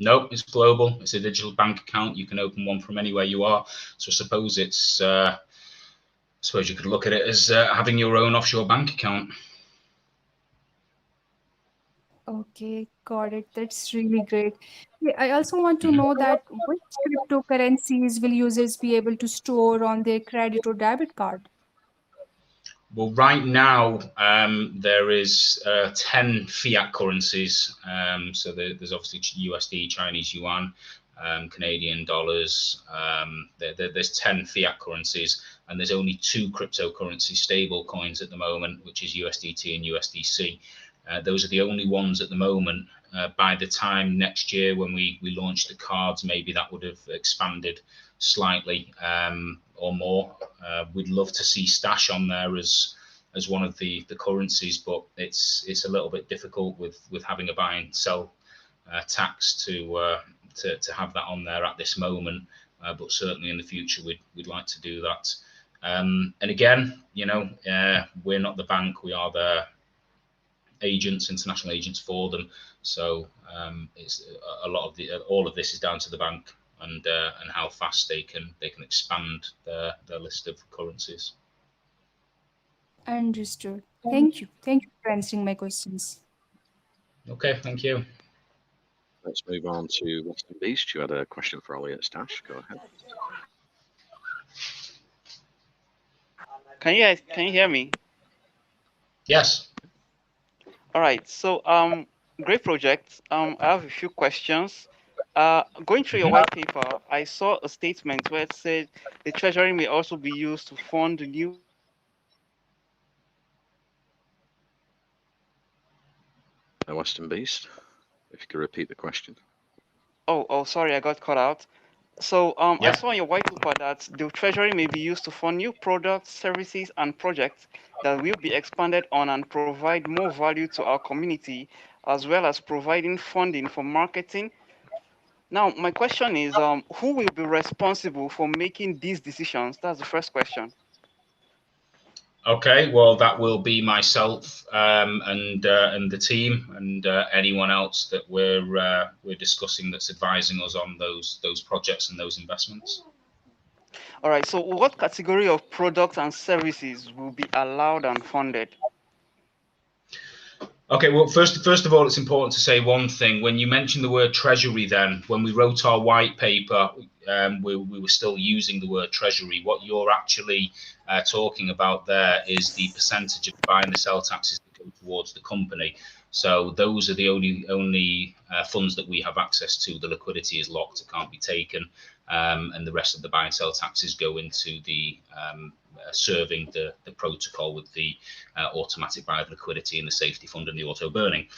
Nope, it's global. It's a digital bank account. You can open one from anywhere you are. So I suppose you could look at it as having your own offshore bank account. Okay, got it. That's really great. Yeah, I also want to know that which cryptocurrencies will users be able to store on their credit or debit card? Well, right now there is 10 fiat currencies. So there's obviously USD, Chinese yuan, Canadian dollars. There's 10 fiat currencies, and there's only two cryptocurrency stable coins at the moment, which is USDT and USDC. Those are the only ones at the moment. By the time next year, when we launch the cards, maybe that would have expanded slightly or more. We'd love to see Stash on there as one of the currencies, but it's a little bit difficult with having a buy and sell tax to have that on there at this moment. But certainly in the future, we'd like to do that. And again, we're not the bank; we are the agents, international agents for them. So it's a lot of all of this is down to the bank and how fast they can expand their list of currencies. Understood. Thank you. Thank you for answering my questions. Okay, thank you. Let's move on to Western Beast. You had a question for Ollie at Stash. Go ahead. Can you hear me? Yes. All right. So great project. I have a few questions. Going through your white paper, I saw a statement where it said the treasury may also be used to fund new. Western Beast, if you could repeat the question. Oh, sorry, I got cut out. So I Yeah. saw in your white paper that the treasury may be used to fund new products, services, and projects that will be expanded on and provide more value to our community, as well as providing funding for marketing. Now, my question is, who will be responsible for making these decisions? That's the first question. Okay, well, that will be myself and the team and anyone else that we're discussing that's advising us on those projects and those investments. All right. So, what category of products and services will be allowed and funded? Okay, well, first of all, it's important to say one thing. When you mention the word treasury, then when we wrote our white paper, we were still using the word treasury. What you're actually talking about there is the percentage of buy and the sell taxes that go towards the company. So those are the only funds that we have access to. The liquidity is locked; it can't be taken, and the rest of the buy and sell taxes go into the serving the protocol with the automatic buy of liquidity and the safety fund and the auto burning.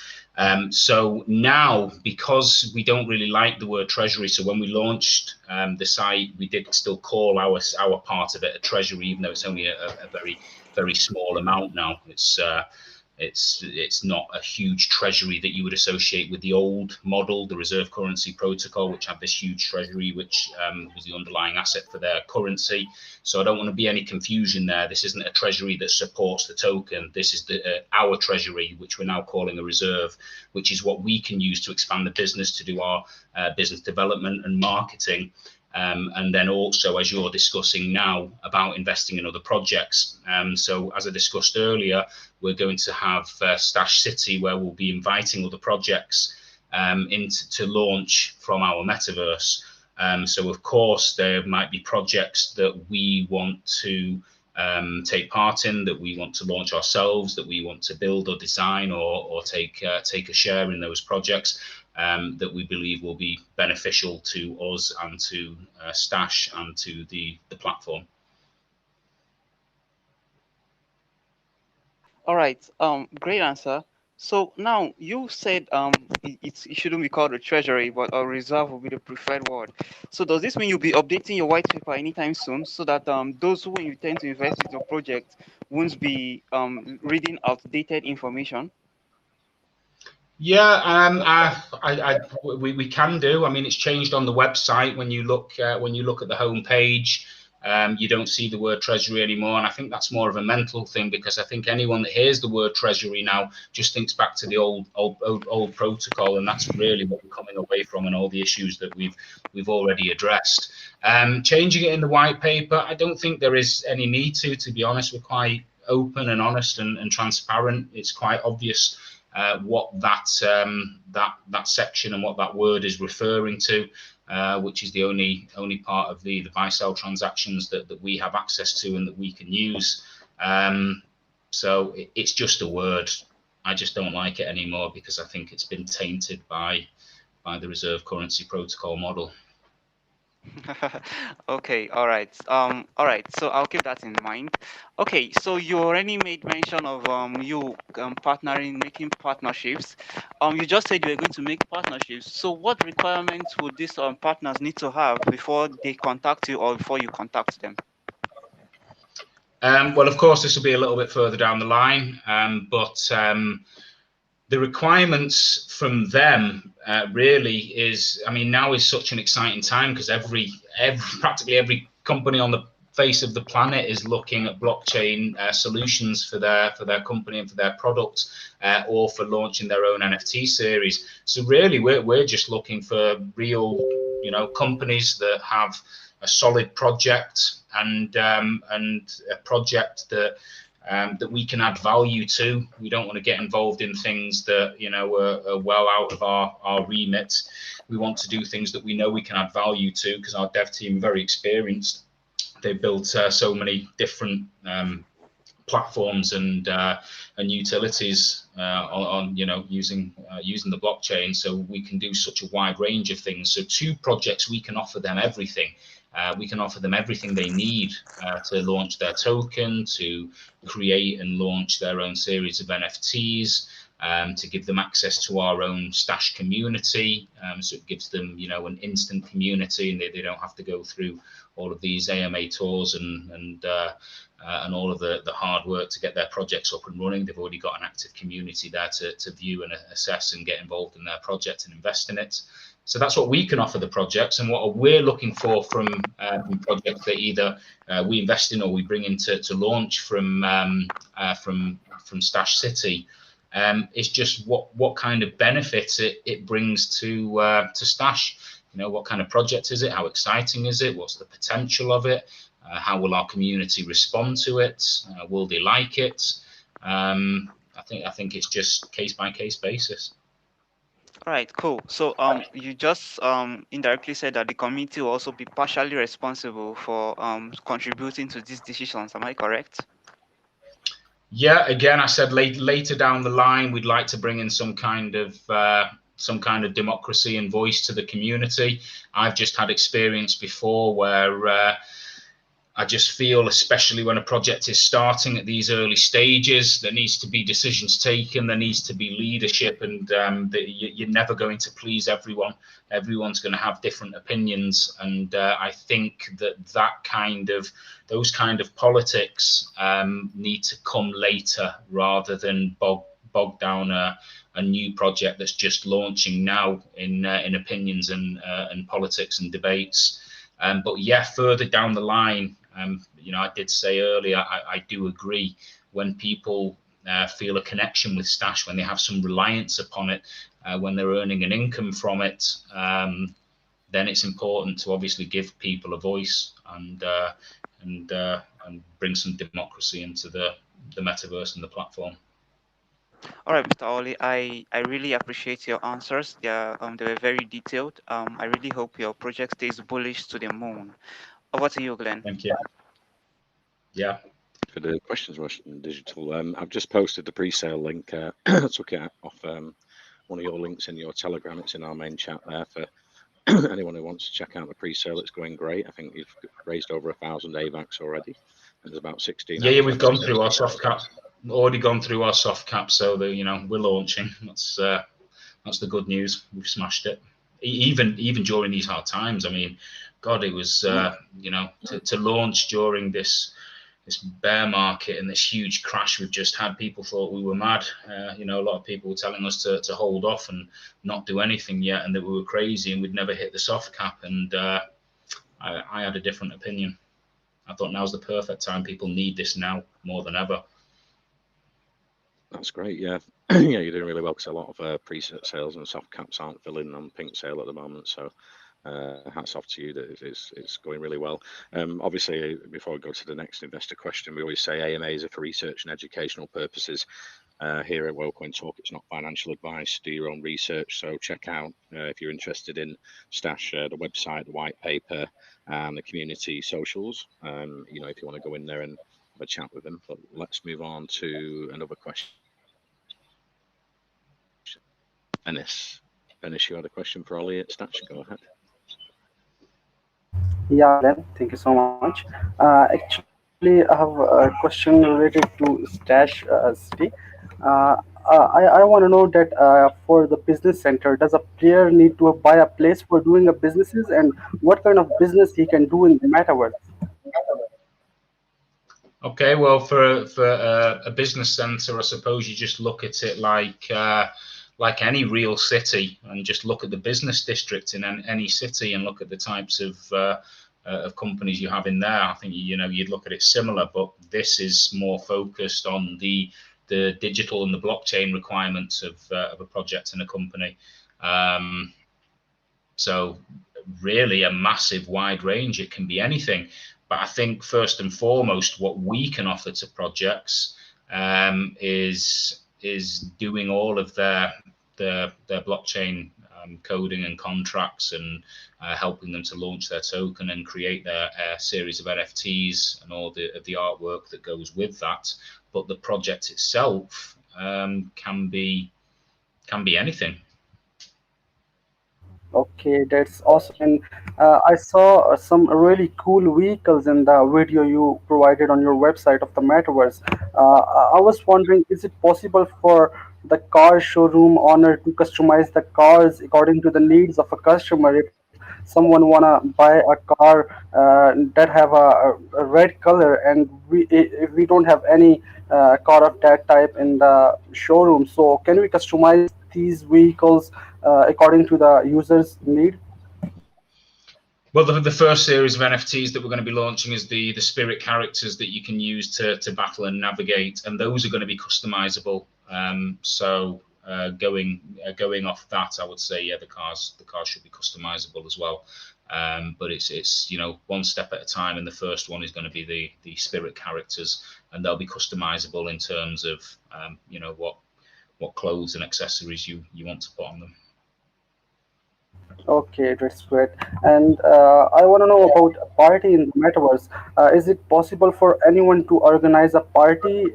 So now, because we don't really like the word treasury, so when we launched the site, we did still call our part of it a treasury, even though it's only a very, very small amount now. It's not a huge treasury that you would associate with the old model, the reserve currency protocol, which had this huge treasury, which was the underlying asset for their currency. So I don't want to be any confusion there. This isn't a treasury that supports the token. This is our treasury, which we're now calling a reserve, which is what we can use to expand the business, to do our business development and marketing. And then also, as you're discussing now, about investing in other projects. So as I discussed earlier, we're going to have Stash City, where we'll be inviting other projects to launch from our metaverse. So of course, there might be projects that we want to take part in, that we want to launch ourselves, that we want to build or design or take a share in those projects. That we believe will be beneficial to us and to Stash and to the platform. All right. Great answer. So now you said it shouldn't be called a treasury, but a reserve will be the preferred word. So does this mean you'll be updating your white paper anytime soon, so that those who intend to invest in your project won't be reading outdated information? Yeah, we can do. I mean, it's changed on the website. When you look at the home page, you don't see the word treasury anymore, and I think that's more of a mental thing, because I think anyone that hears the word treasury now just thinks back to the old protocol, and that's really what we're coming away from, and all the issues that we've already addressed. Changing it in the white paper, I don't think there is any need to be honest. We're quite open and honest and transparent. It's quite obvious what that section and what that word is referring to, which is the only part of the buy-sell transactions that we have access to and that we can use. So it's just a word. I just don't like it anymore because I think it's been tainted by the reserve currency protocol model. Okay, all right. So I'll keep that in mind. Okay, so you already made mention of you partnering, making partnerships. You just said you were going to make partnerships. So what requirements would these partners need to have before they contact you or before you contact them? Well, of course, this will be a little bit further down the line, but the requirements from them really is, I mean, now is such an exciting time because practically every company on the face of the planet is looking at blockchain solutions for their company and for their products, or for launching their own NFT series. So really, we're just looking for real, companies that have a solid project and a project that we can add value to. We don't want to get involved in things that are well out of our remit. We want to do things that we know we can add value to because our dev team are very experienced. They've built so many different platforms and utilities on using the blockchain, so we can do such a wide range of things. So two projects, we can offer them everything. We can offer them everything they need to launch their token, to create and launch their own series of NFTs, to give them access to our own Stash community. So it gives them, an instant community, and they don't have to go through all of these AMA tours and all of the hard work to get their projects up and running. They've already got an active community there to view and assess and get involved in their project and invest in it. So that's what we can offer the projects, and what we're looking for from projects that either we invest in or we bring in to launch from Stash City. It's just what kind of benefits it brings to Stash. What kind of project is it? How exciting is it? What's the potential of it? How will our community respond to it? Will they like it? I think it's just case by case basis. All right, cool. So you just indirectly said that the community will also be partially responsible for contributing to these decisions. Am I correct? Yeah, again, I said later down the line, we'd like to bring in some kind of democracy and voice to the community. I've just had experience before where I just feel, especially when a project is starting at these early stages, there needs to be decisions taken, there needs to be leadership, and you're never going to please everyone. Everyone's going to have different opinions, and I think those kind of politics need to come later rather than bog down a new project that's just launching now in opinions and politics and debates. But yeah, further down the line, I did say earlier, I do agree when people feel a connection with Stash, when they have some reliance upon it, when they're earning an income from it, then it's important to obviously give people a voice and bring some democracy into the metaverse and the platform. All right, Mr. Oli, I really appreciate your answers. They were very detailed. I really hope your project stays bullish to the moon. Over to you, Glenn. Thank you. Yeah. For the questions, Russian Digital, I've just posted the pre-sale link. Took it off one of your links in your Telegram. It's in our main chat there for anyone who wants to check out the pre-sale. It's going great. I think you've raised over 1,000 AVAX already, and there's about 16. Yeah, we've gone through our soft cap. Already gone through our soft cap, so we're launching. That's the good news. We've smashed it. Even during these hard times. I mean, God, it was to launch during this bear market and this huge crash we've just had. People thought we were mad. A lot of people were telling us to hold off and not do anything yet, and that we were crazy and we'd never hit the soft cap. And I had a different opinion. I thought now's the perfect time. People need this now more than ever. That's great. Yeah, yeah, you're doing really well because a lot of pre-set sales and soft caps aren't filling on pink sale at the moment. So hats off to you that it's going really well. Obviously, before we go to the next investor question, we always say AMAs are for research and educational purposes. here at WellCoin Talk. It's not financial advice. Do your own research. So check out if you're interested in Stash, the website, the white paper, and the community socials. You know, if you want to go in there and have a chat with them. But let's move on to another question. Dennis, you had a question for Ollie at Stash. Go ahead. Yeah, Glenn, thank you so much. Actually, I have a question related to Stash City. Uh, I want to know that for the business center, does a player need to buy a place for doing a businesses, and what kind of business he can do in the metaverse? Okay, well, for a business center, I suppose you just look at it like any real city, and just look at the business district in any city, and look at the types of companies you have in there. I think you'd look at it similar, but this is more focused on the digital and the blockchain requirements of a project and a company. So really a massive wide range. It can be anything. But I think first and foremost, what we can offer to projects is doing all of their blockchain coding and contracts, and helping them to launch their token and create their series of NFTs and all the artwork that goes with that. But the project itself can be anything. Okay, that's awesome. And I saw some really cool vehicles in the video you provided on your website of the metaverse. I was wondering, is it possible for the car showroom owner to customize the cars according to the needs of a customer? If someone wanna buy a car that have a red color, and if we don't have any car of that type in the showroom, so can we customize these vehicles according to the user's need? Well, the first series of NFTs that we're going to be launching is the spirit characters that you can use to battle and navigate, and those are going to be customizable. So going off that, I would say, yeah, the cars should be customizable as well. But it's one step at a time, and the first one is going to be the spirit characters, and they'll be customizable in terms of what clothes and accessories you want to put on them. Okay, that's great. And I want to know about a party in the metaverse. Is it possible for anyone to organize a party,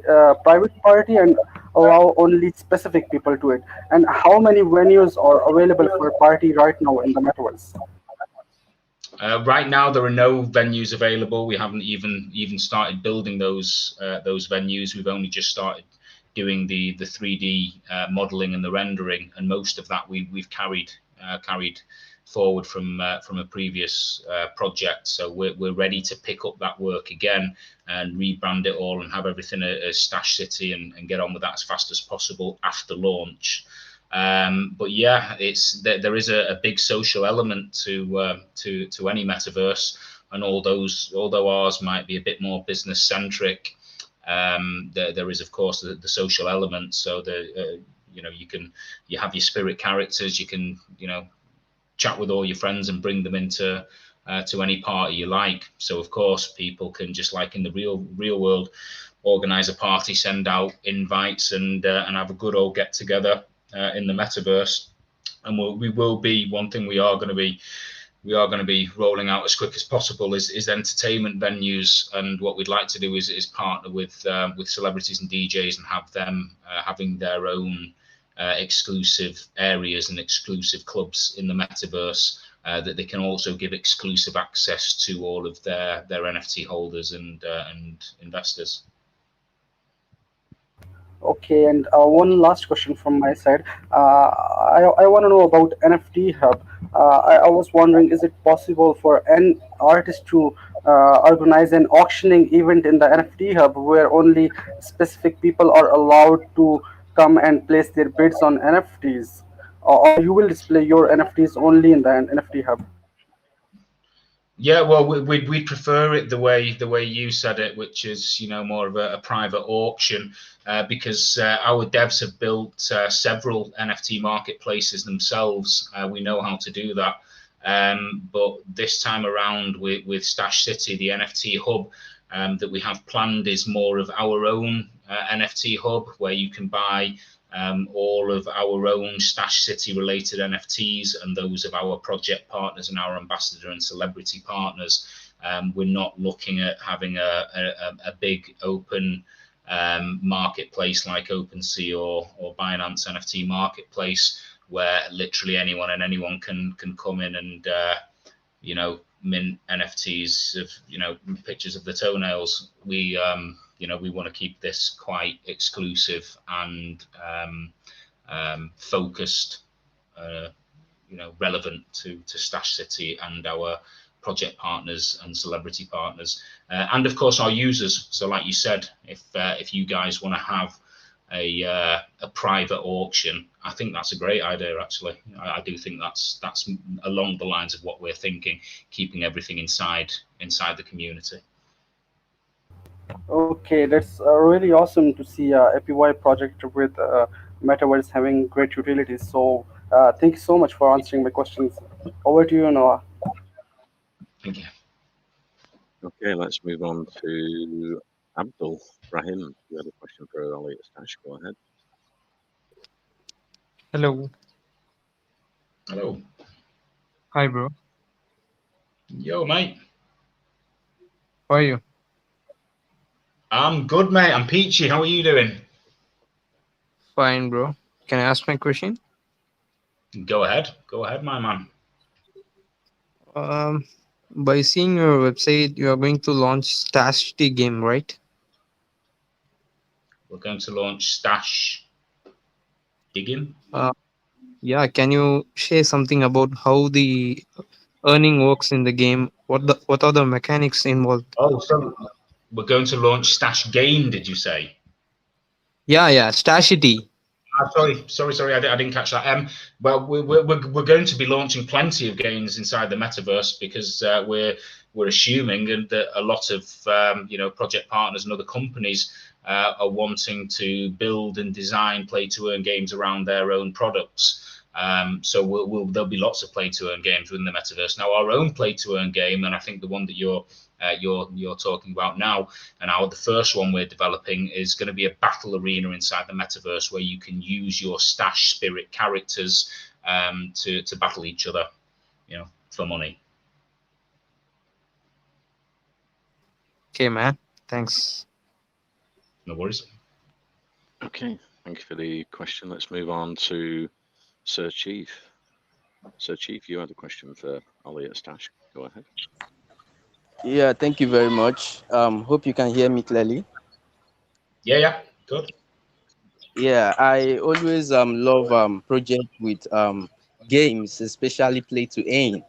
private party, and allow only specific people to it? And how many venues are available for a party right now in the metaverse? Right now, there are no venues available. We haven't even started building those venues. We've only just started doing the 3D modeling and the rendering, and most of that we've carried forward from a previous project. So we're ready to pick up that work again and rebrand it all and have everything as Stash City, and get on with that as fast as possible after launch. But yeah, there is a big social element to any metaverse, and although ours might be a bit more business centric, there is of course the social element. So you have your spirit characters. You can chat with all your friends and bring them into to any party you like. So of course people can, just like in the real world, organize a party, send out invites, and have a good old get together in the metaverse. And we will be, one thing we are going to be rolling out as quick as possible is entertainment venues. And what we'd like to do is partner with celebrities and DJs, and have them having their own exclusive areas and exclusive clubs in the metaverse, that they can also give exclusive access to all of their NFT holders and investors. Okay, and one last question from my side. I want to know about NFT Hub. I was wondering, is it possible for an artist to organize an auctioning event in the NFT Hub, where only specific people are allowed to come and place their bids on NFTs? Or you will display your NFTs only in the NFT Hub? Yeah, well, we'd prefer it the way you said it, which is more of a private auction, because our devs have built several NFT marketplaces themselves. We know how to do that, but this time around with Stash City, the NFT hub that we have planned is more of our own NFT hub where you can buy all of our own Stash City related NFTs and those of our project partners and our ambassador and celebrity partners. We're not looking at having a big open marketplace like OpenSea or Binance NFT marketplace where literally anyone can come in and mint NFTs of pictures of the toenails. We want to keep this quite exclusive and focused, relevant to Stash City and our project partners and celebrity partners, and of course our users. So, like you said, if you guys want to have a private auction, I think that's a great idea. Actually, I do think that's along the lines of what we're thinking, keeping everything inside the community. Okay, that's really awesome to see a APY project with Metaverse having great utilities. So thank you so much for answering my questions. Over to you, Noah. Thank you. Okay, let's move on to Abdul Rahim. You had a question for Ollie at Stash. Go ahead. Hello. Hello. Hi, bro. Yo, mate. How are you? I'm good, mate. I'm peachy. How are you doing? Fine, bro. Can I ask my question? Go ahead. Go ahead, my man. By seeing your website, you are going to launch Stash the game, right? We're going to launch Stash Digging. Yeah. Can you share something about how the earning works in the game? What are the mechanics involved? Oh, so we're going to launch Stash Gain, did you say? Yeah, Stashity. Sorry, I didn't catch that. Well, we're going to be launching plenty of gains inside the metaverse because we're assuming that a lot of project partners and other companies are wanting to build and design play to earn games around their own products. So there'll be lots of play to earn games within the metaverse. Now, our own play to earn game, and I think the one that you're talking about now, and the first one we're developing is going to be a battle arena inside the metaverse where you can use your Stash Spirit characters to battle each other, for money. Okay, man. Thanks. No worries. Okay, thank you for the question. Let's move on to Sir Chief. Sir Chief, you had a question for Ollie at Stash. Go ahead. Yeah, thank you very much. Hope you can hear me clearly. Yeah, good. Yeah, I always love projects with games, especially play to earn.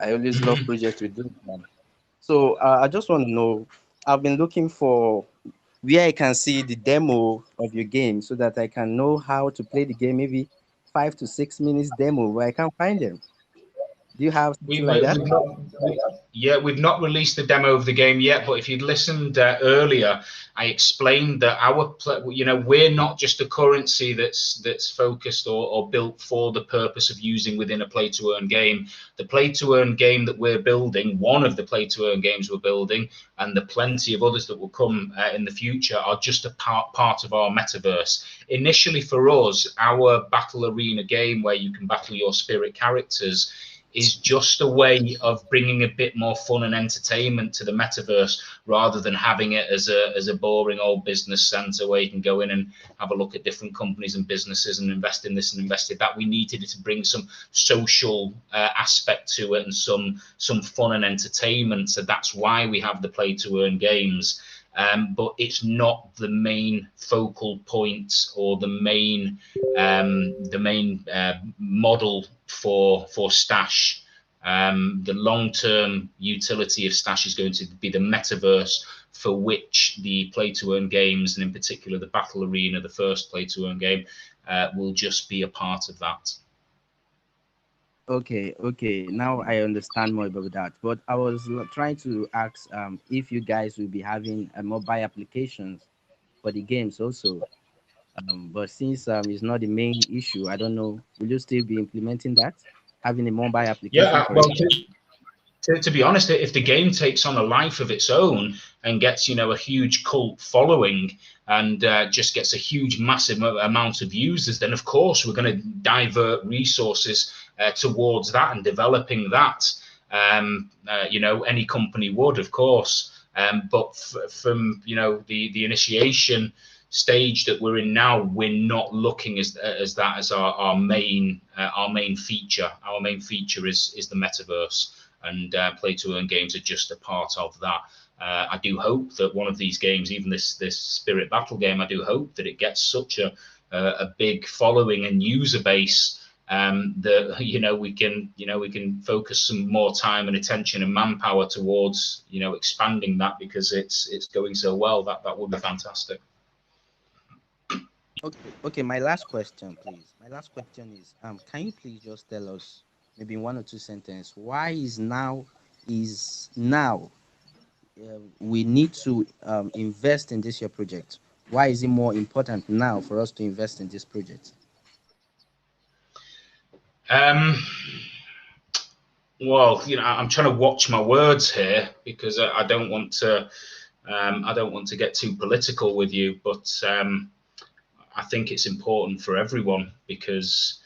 I always love projects with those. So I just want to know, I've been looking for where I can see the demo of your game so that I can know how to play the game, maybe 5 to 6 minutes demo where I can't find them. Do you have something like that? We've not released the demo of the game yet, but if you'd listened earlier, I explained that we're not just a currency that's focused or built for the purpose of using within a play to earn game. The play to earn game that we're building, one of the play to earn games we're building, and the plenty of others that will come in the future are just a part of our metaverse. Initially for us, our battle arena game where you can battle your spirit characters is just a way of bringing a bit more fun and entertainment to the metaverse rather than having it as a boring old business center where you can go in and have a look at different companies and businesses and invest in this and invest in that. We needed it to bring some social aspect to it and some fun and entertainment. So that's why we have the play to earn games. But it's not the main focal point or the main model for Stash. The long-term utility of Stash is going to be the metaverse, for which the play to earn games, and in particular the battle arena, the first play to earn game, will just be a part of that. Okay. Now I understand more about that. But I was trying to ask if you guys will be having mobile applications for the games also. But since it's not the main issue, I don't know. Will you still be implementing that, having a mobile application for it? To be honest, if the game takes on a life of its own and gets a huge cult following, and just gets a huge, massive amount of users, then of course we're going to divert resources towards that and developing that. Any company would, of course. But from the initiation stage that we're in now, we're not looking as that as our main feature. Our main feature is the metaverse, and play to earn games are just a part of that. I do hope that one of these games, even this Spirit Battle game, I do hope that it gets such a big following and user base that we can focus some more time and attention and manpower towards expanding that, because it's going so well. That would be fantastic. Okay. My last question, please. My last question is, can you please just tell us, maybe in 1 or 2 sentences, why is now we need to invest in this your project? Why is it more important now for us to invest in this project? Well, I'm trying to watch my words here, because I don't want to get too political with you, but I think it's important for everyone, because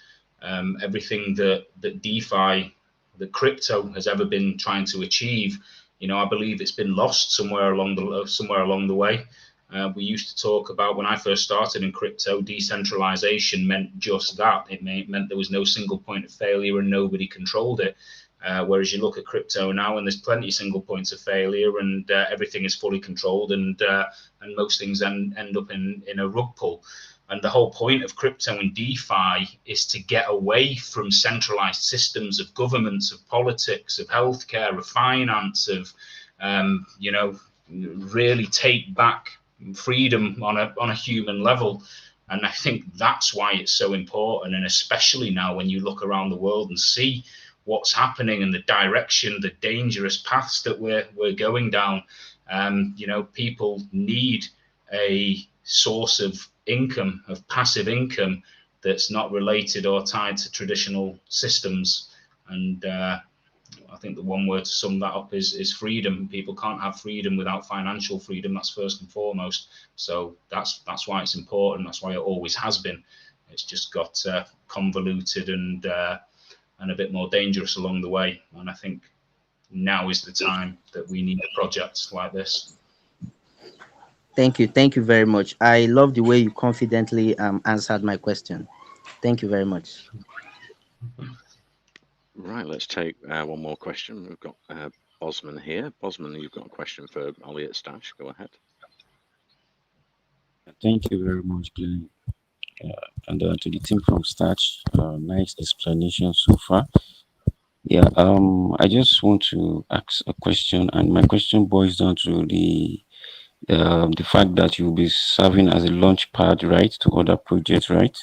everything that DeFi, that crypto has ever been trying to achieve, I believe it's been lost somewhere along the way. We used to talk about, when I first started in crypto, decentralization meant just that. It meant there was no single point of failure and nobody controlled it. Whereas you look at crypto now, and there's plenty of single points of failure, and everything is fully controlled, and most things end up in a rug pull. And the whole point of crypto and DeFi is to get away from centralized systems of governments, of politics, of healthcare, of finance, of really take back freedom on a human level. And I think that's why it's so important. And especially now, when you look around the world and see what's happening and the direction, the dangerous paths that we're going down, people need a source of income, of passive income, that's not related or tied to traditional systems. And I think the one word to sum that up is freedom. People can't have freedom without financial freedom. That's first and foremost. So that's why it's important. That's why it always has been. It's just got convoluted and a bit more dangerous along the way. And I think now is the time that we need projects like this. Thank you very much. I love the way you confidently answered my question. Thank you very much. Right, let's take one more question. We've got Bosman here. Bosman, you've got a question for Ollie at Stash. Go ahead. Thank you very much, Glenn. And to the team from Stash, nice explanation so far. Yeah, I just want to ask a question, and my question boils down to the fact that you'll be serving as a launchpad, right, to other projects, right?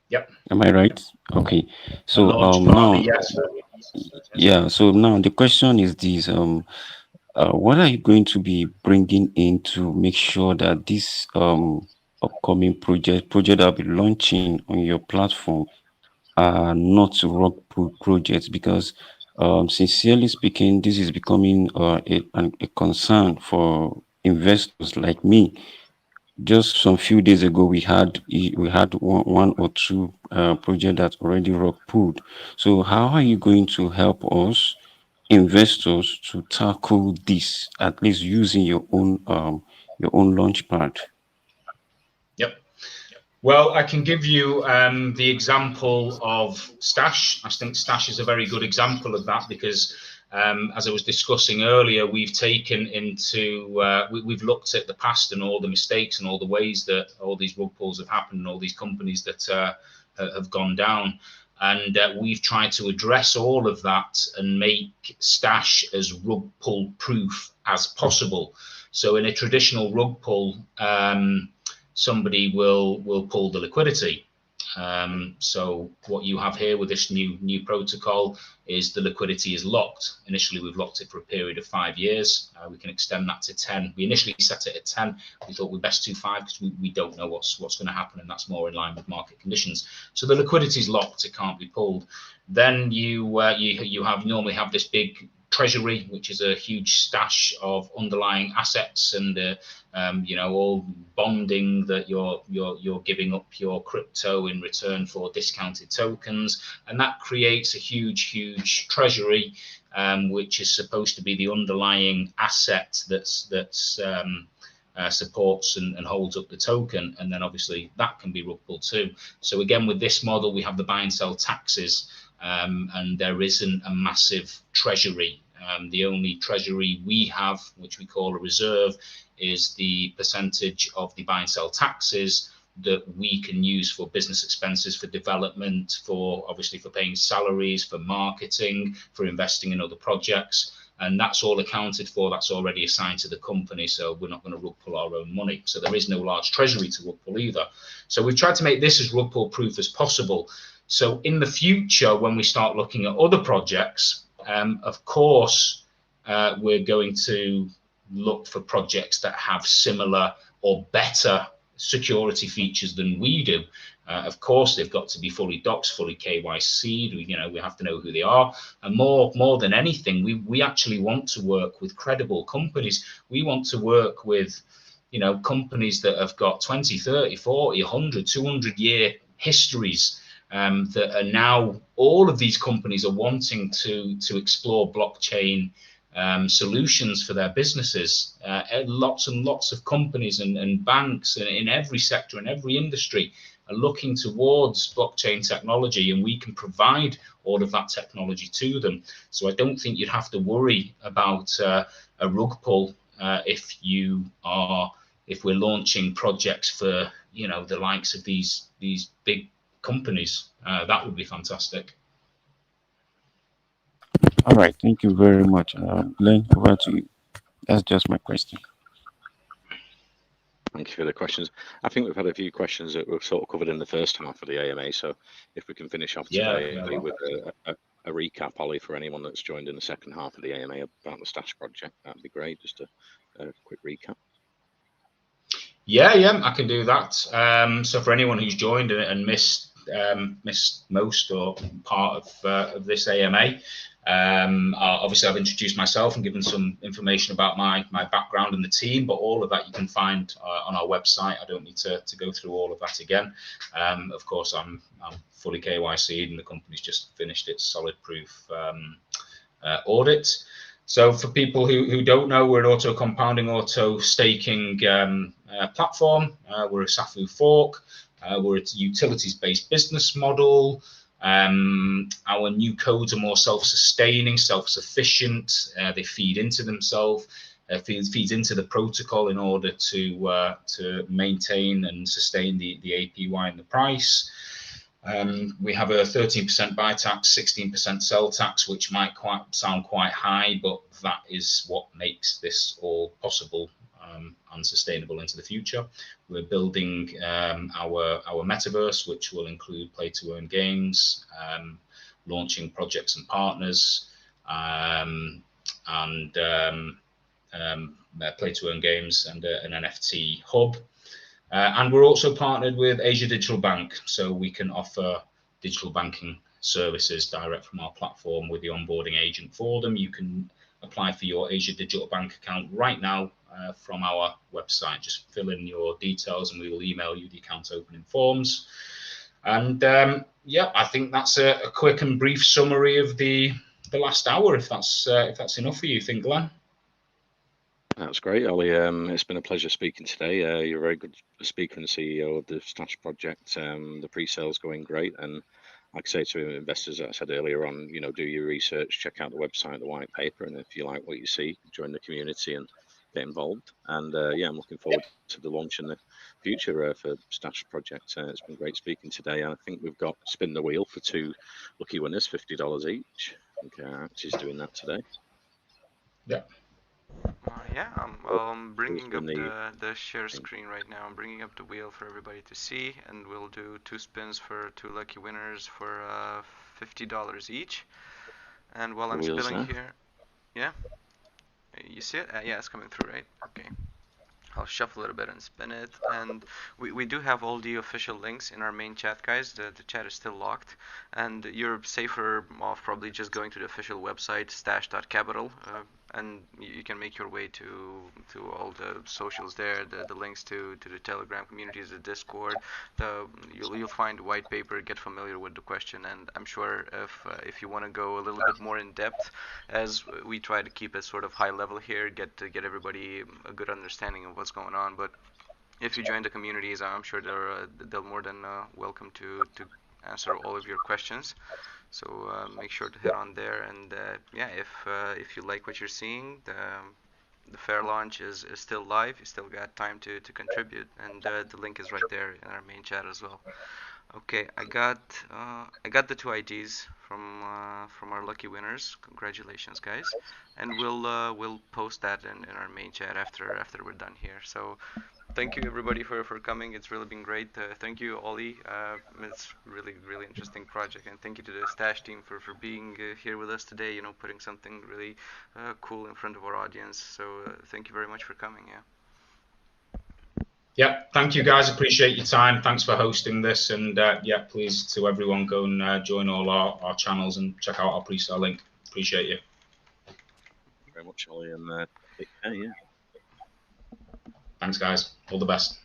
Yep. Am I right? Okay. So now, yes. yeah. So now the question is this: what are you going to be bringing in to make sure that this upcoming project I'll be launching on your platform are not rock projects? Because sincerely speaking, this is becoming a concern for investors like me. Just some few days ago, we had one or two projects that already rock pulled. So how are you going to help us investors to tackle this, at least using your own launchpad? Yep. Well, I can give you the example of Stash. I think Stash is a very good example of that, because as I was discussing earlier, we've taken we've looked at the past and all the mistakes and all the ways that all these rug pulls have happened and all these companies that have gone down. And we've tried to address all of that and make Stash as rug pull proof as possible. So in a traditional rug pull, somebody will pull the liquidity. So what you have here with this new protocol is the liquidity is locked. Initially, we've locked it for a period of 5 years. We can extend that to 10. We initially set it at 10. We thought we'd best do 5 because we don't know what's going to happen, and that's more in line with market conditions. So the liquidity is locked; it can't be pulled. Then you normally have this big Treasury, which is a huge stash of underlying assets and all bonding that you're giving up your crypto in return for discounted tokens, and that creates a huge treasury, which is supposed to be the underlying asset that's supports and holds up the token, and then obviously that can be rug pulled too. So again, with this model, we have the buy and sell taxes, and there isn't a massive treasury. The only treasury we have, which we call a reserve, is the percentage of the buy and sell taxes that we can use for business expenses, for development, for obviously for paying salaries, for marketing, for investing in other projects. And that's all accounted for, that's already assigned to the company, so we're not going to rug pull our own money. So there is no large treasury to rug pull either. So we've tried to make this as rug pull proof as possible. So in the future, when we start looking at other projects, of course, we're going to look for projects that have similar or better security features than we do. Of course, they've got to be fully doxed, fully KYC'd. We have to know who they are. And more than anything, we actually want to work with credible companies. We want to work with, companies that have got 20, 30, 40, 100, 200-year histories, that are now, all of these companies are wanting to explore blockchain solutions for their businesses. Lots and lots of companies and banks in every sector and every industry are looking towards blockchain technology, and we can provide all of that technology to them. So I don't think you'd have to worry about a rug pull if we're launching projects for the likes of these big companies. That would be fantastic. All right, thank you very much. Glenn, over to you. That's just my question. Thank you for the questions. I think we've had a few questions that we've sort of covered in the first half of the AMA. So if we can finish off today with a recap, Ollie, for anyone that's joined in the second half of the AMA about the Stash project, that'd be great. Just a quick recap. Yeah, I can do that. So for anyone who's joined and missed most or part of this AMA, obviously I've introduced myself and given some information about my background and the team, but all of that you can find on our website. I don't need to go through all of that again. Of course, I'm fully KYC'd, and the company's just finished its solid proof audit. So for people who don't know, we're an auto compounding, auto staking platform. We're a SAFU fork. We're a utilities-based business model. Our new codes are more self-sustaining, self-sufficient. They feed into themselves. Feeds into the protocol in order to maintain and sustain the APY and the price. We have a 13% buy tax, 16% sell tax, which might sound quite high, but that is what makes this all possible and sustainable into the future. We're building our metaverse, which will include play-to-earn games, launching projects and partners, and play-to-earn games and an NFT hub. And we're also partnered with Asia Digital Bank, so we can offer digital banking services direct from our platform with the onboarding agent for them. You can apply for your Asia Digital Bank account right now from our website. Just fill in your details and we will email you the account opening forms. And I think that's a quick and brief summary of the last hour, if that's enough for you, think, Glenn? That's great, Ollie. It's been a pleasure speaking today. You're a very good speaker and CEO of the Stash project. The pre-sale's going great, and like I say to investors, as I said earlier on, do your research, check out the website, the white paper, and if you like what you see, join the community and get involved. And I'm looking forward to the launch in the future for Stash project. It's been great speaking today. I think we've got spin the wheel for 2 lucky winners, $50 each. I think Axe is doing that today. Yeah. I'm bringing up the share screen right now. I'm bringing up the wheel for everybody to see, and we'll do 2 spins for 2 lucky winners for $50 each. And while I'm spinning here, you see it? Yeah, it's coming through, right? Okay. I'll shuffle it a bit and spin it. And we do have all the official links in our main chat, guys. The chat is still locked. And you're safer off probably just going to the official website, stash.capital. And you can make your way to all the socials there, the links to the Telegram communities, the Discord. You'll find white paper, get familiar with the question, and I'm sure if you want to go a little bit more in depth, as we try to keep it sort of high level here, get everybody a good understanding of what's going on. But if you join the communities, I'm sure they're more than welcome to answer all of your questions. So make sure to head on there, and yeah, if you like what you're seeing, the fair launch is still live. You still got time to contribute, and the link is right there in our main chat as well. Okay, I got the two IDs from our lucky winners. Congratulations, guys! And we'll post that in our main chat after we're done here. So thank you everybody for coming. It's really been great. Thank you, Ollie. It's really interesting project, and thank you to the Stash team for being here with us today. You know, putting something really cool in front of our audience. So thank you very much for coming. Yeah. Yeah, thank you guys. Appreciate your time. Thanks for hosting this, and yeah, please to everyone go and join all our channels and check out our pre-sale link. Appreciate you. Thank you very much, Ollie, and yeah. Thanks, guys. All the best.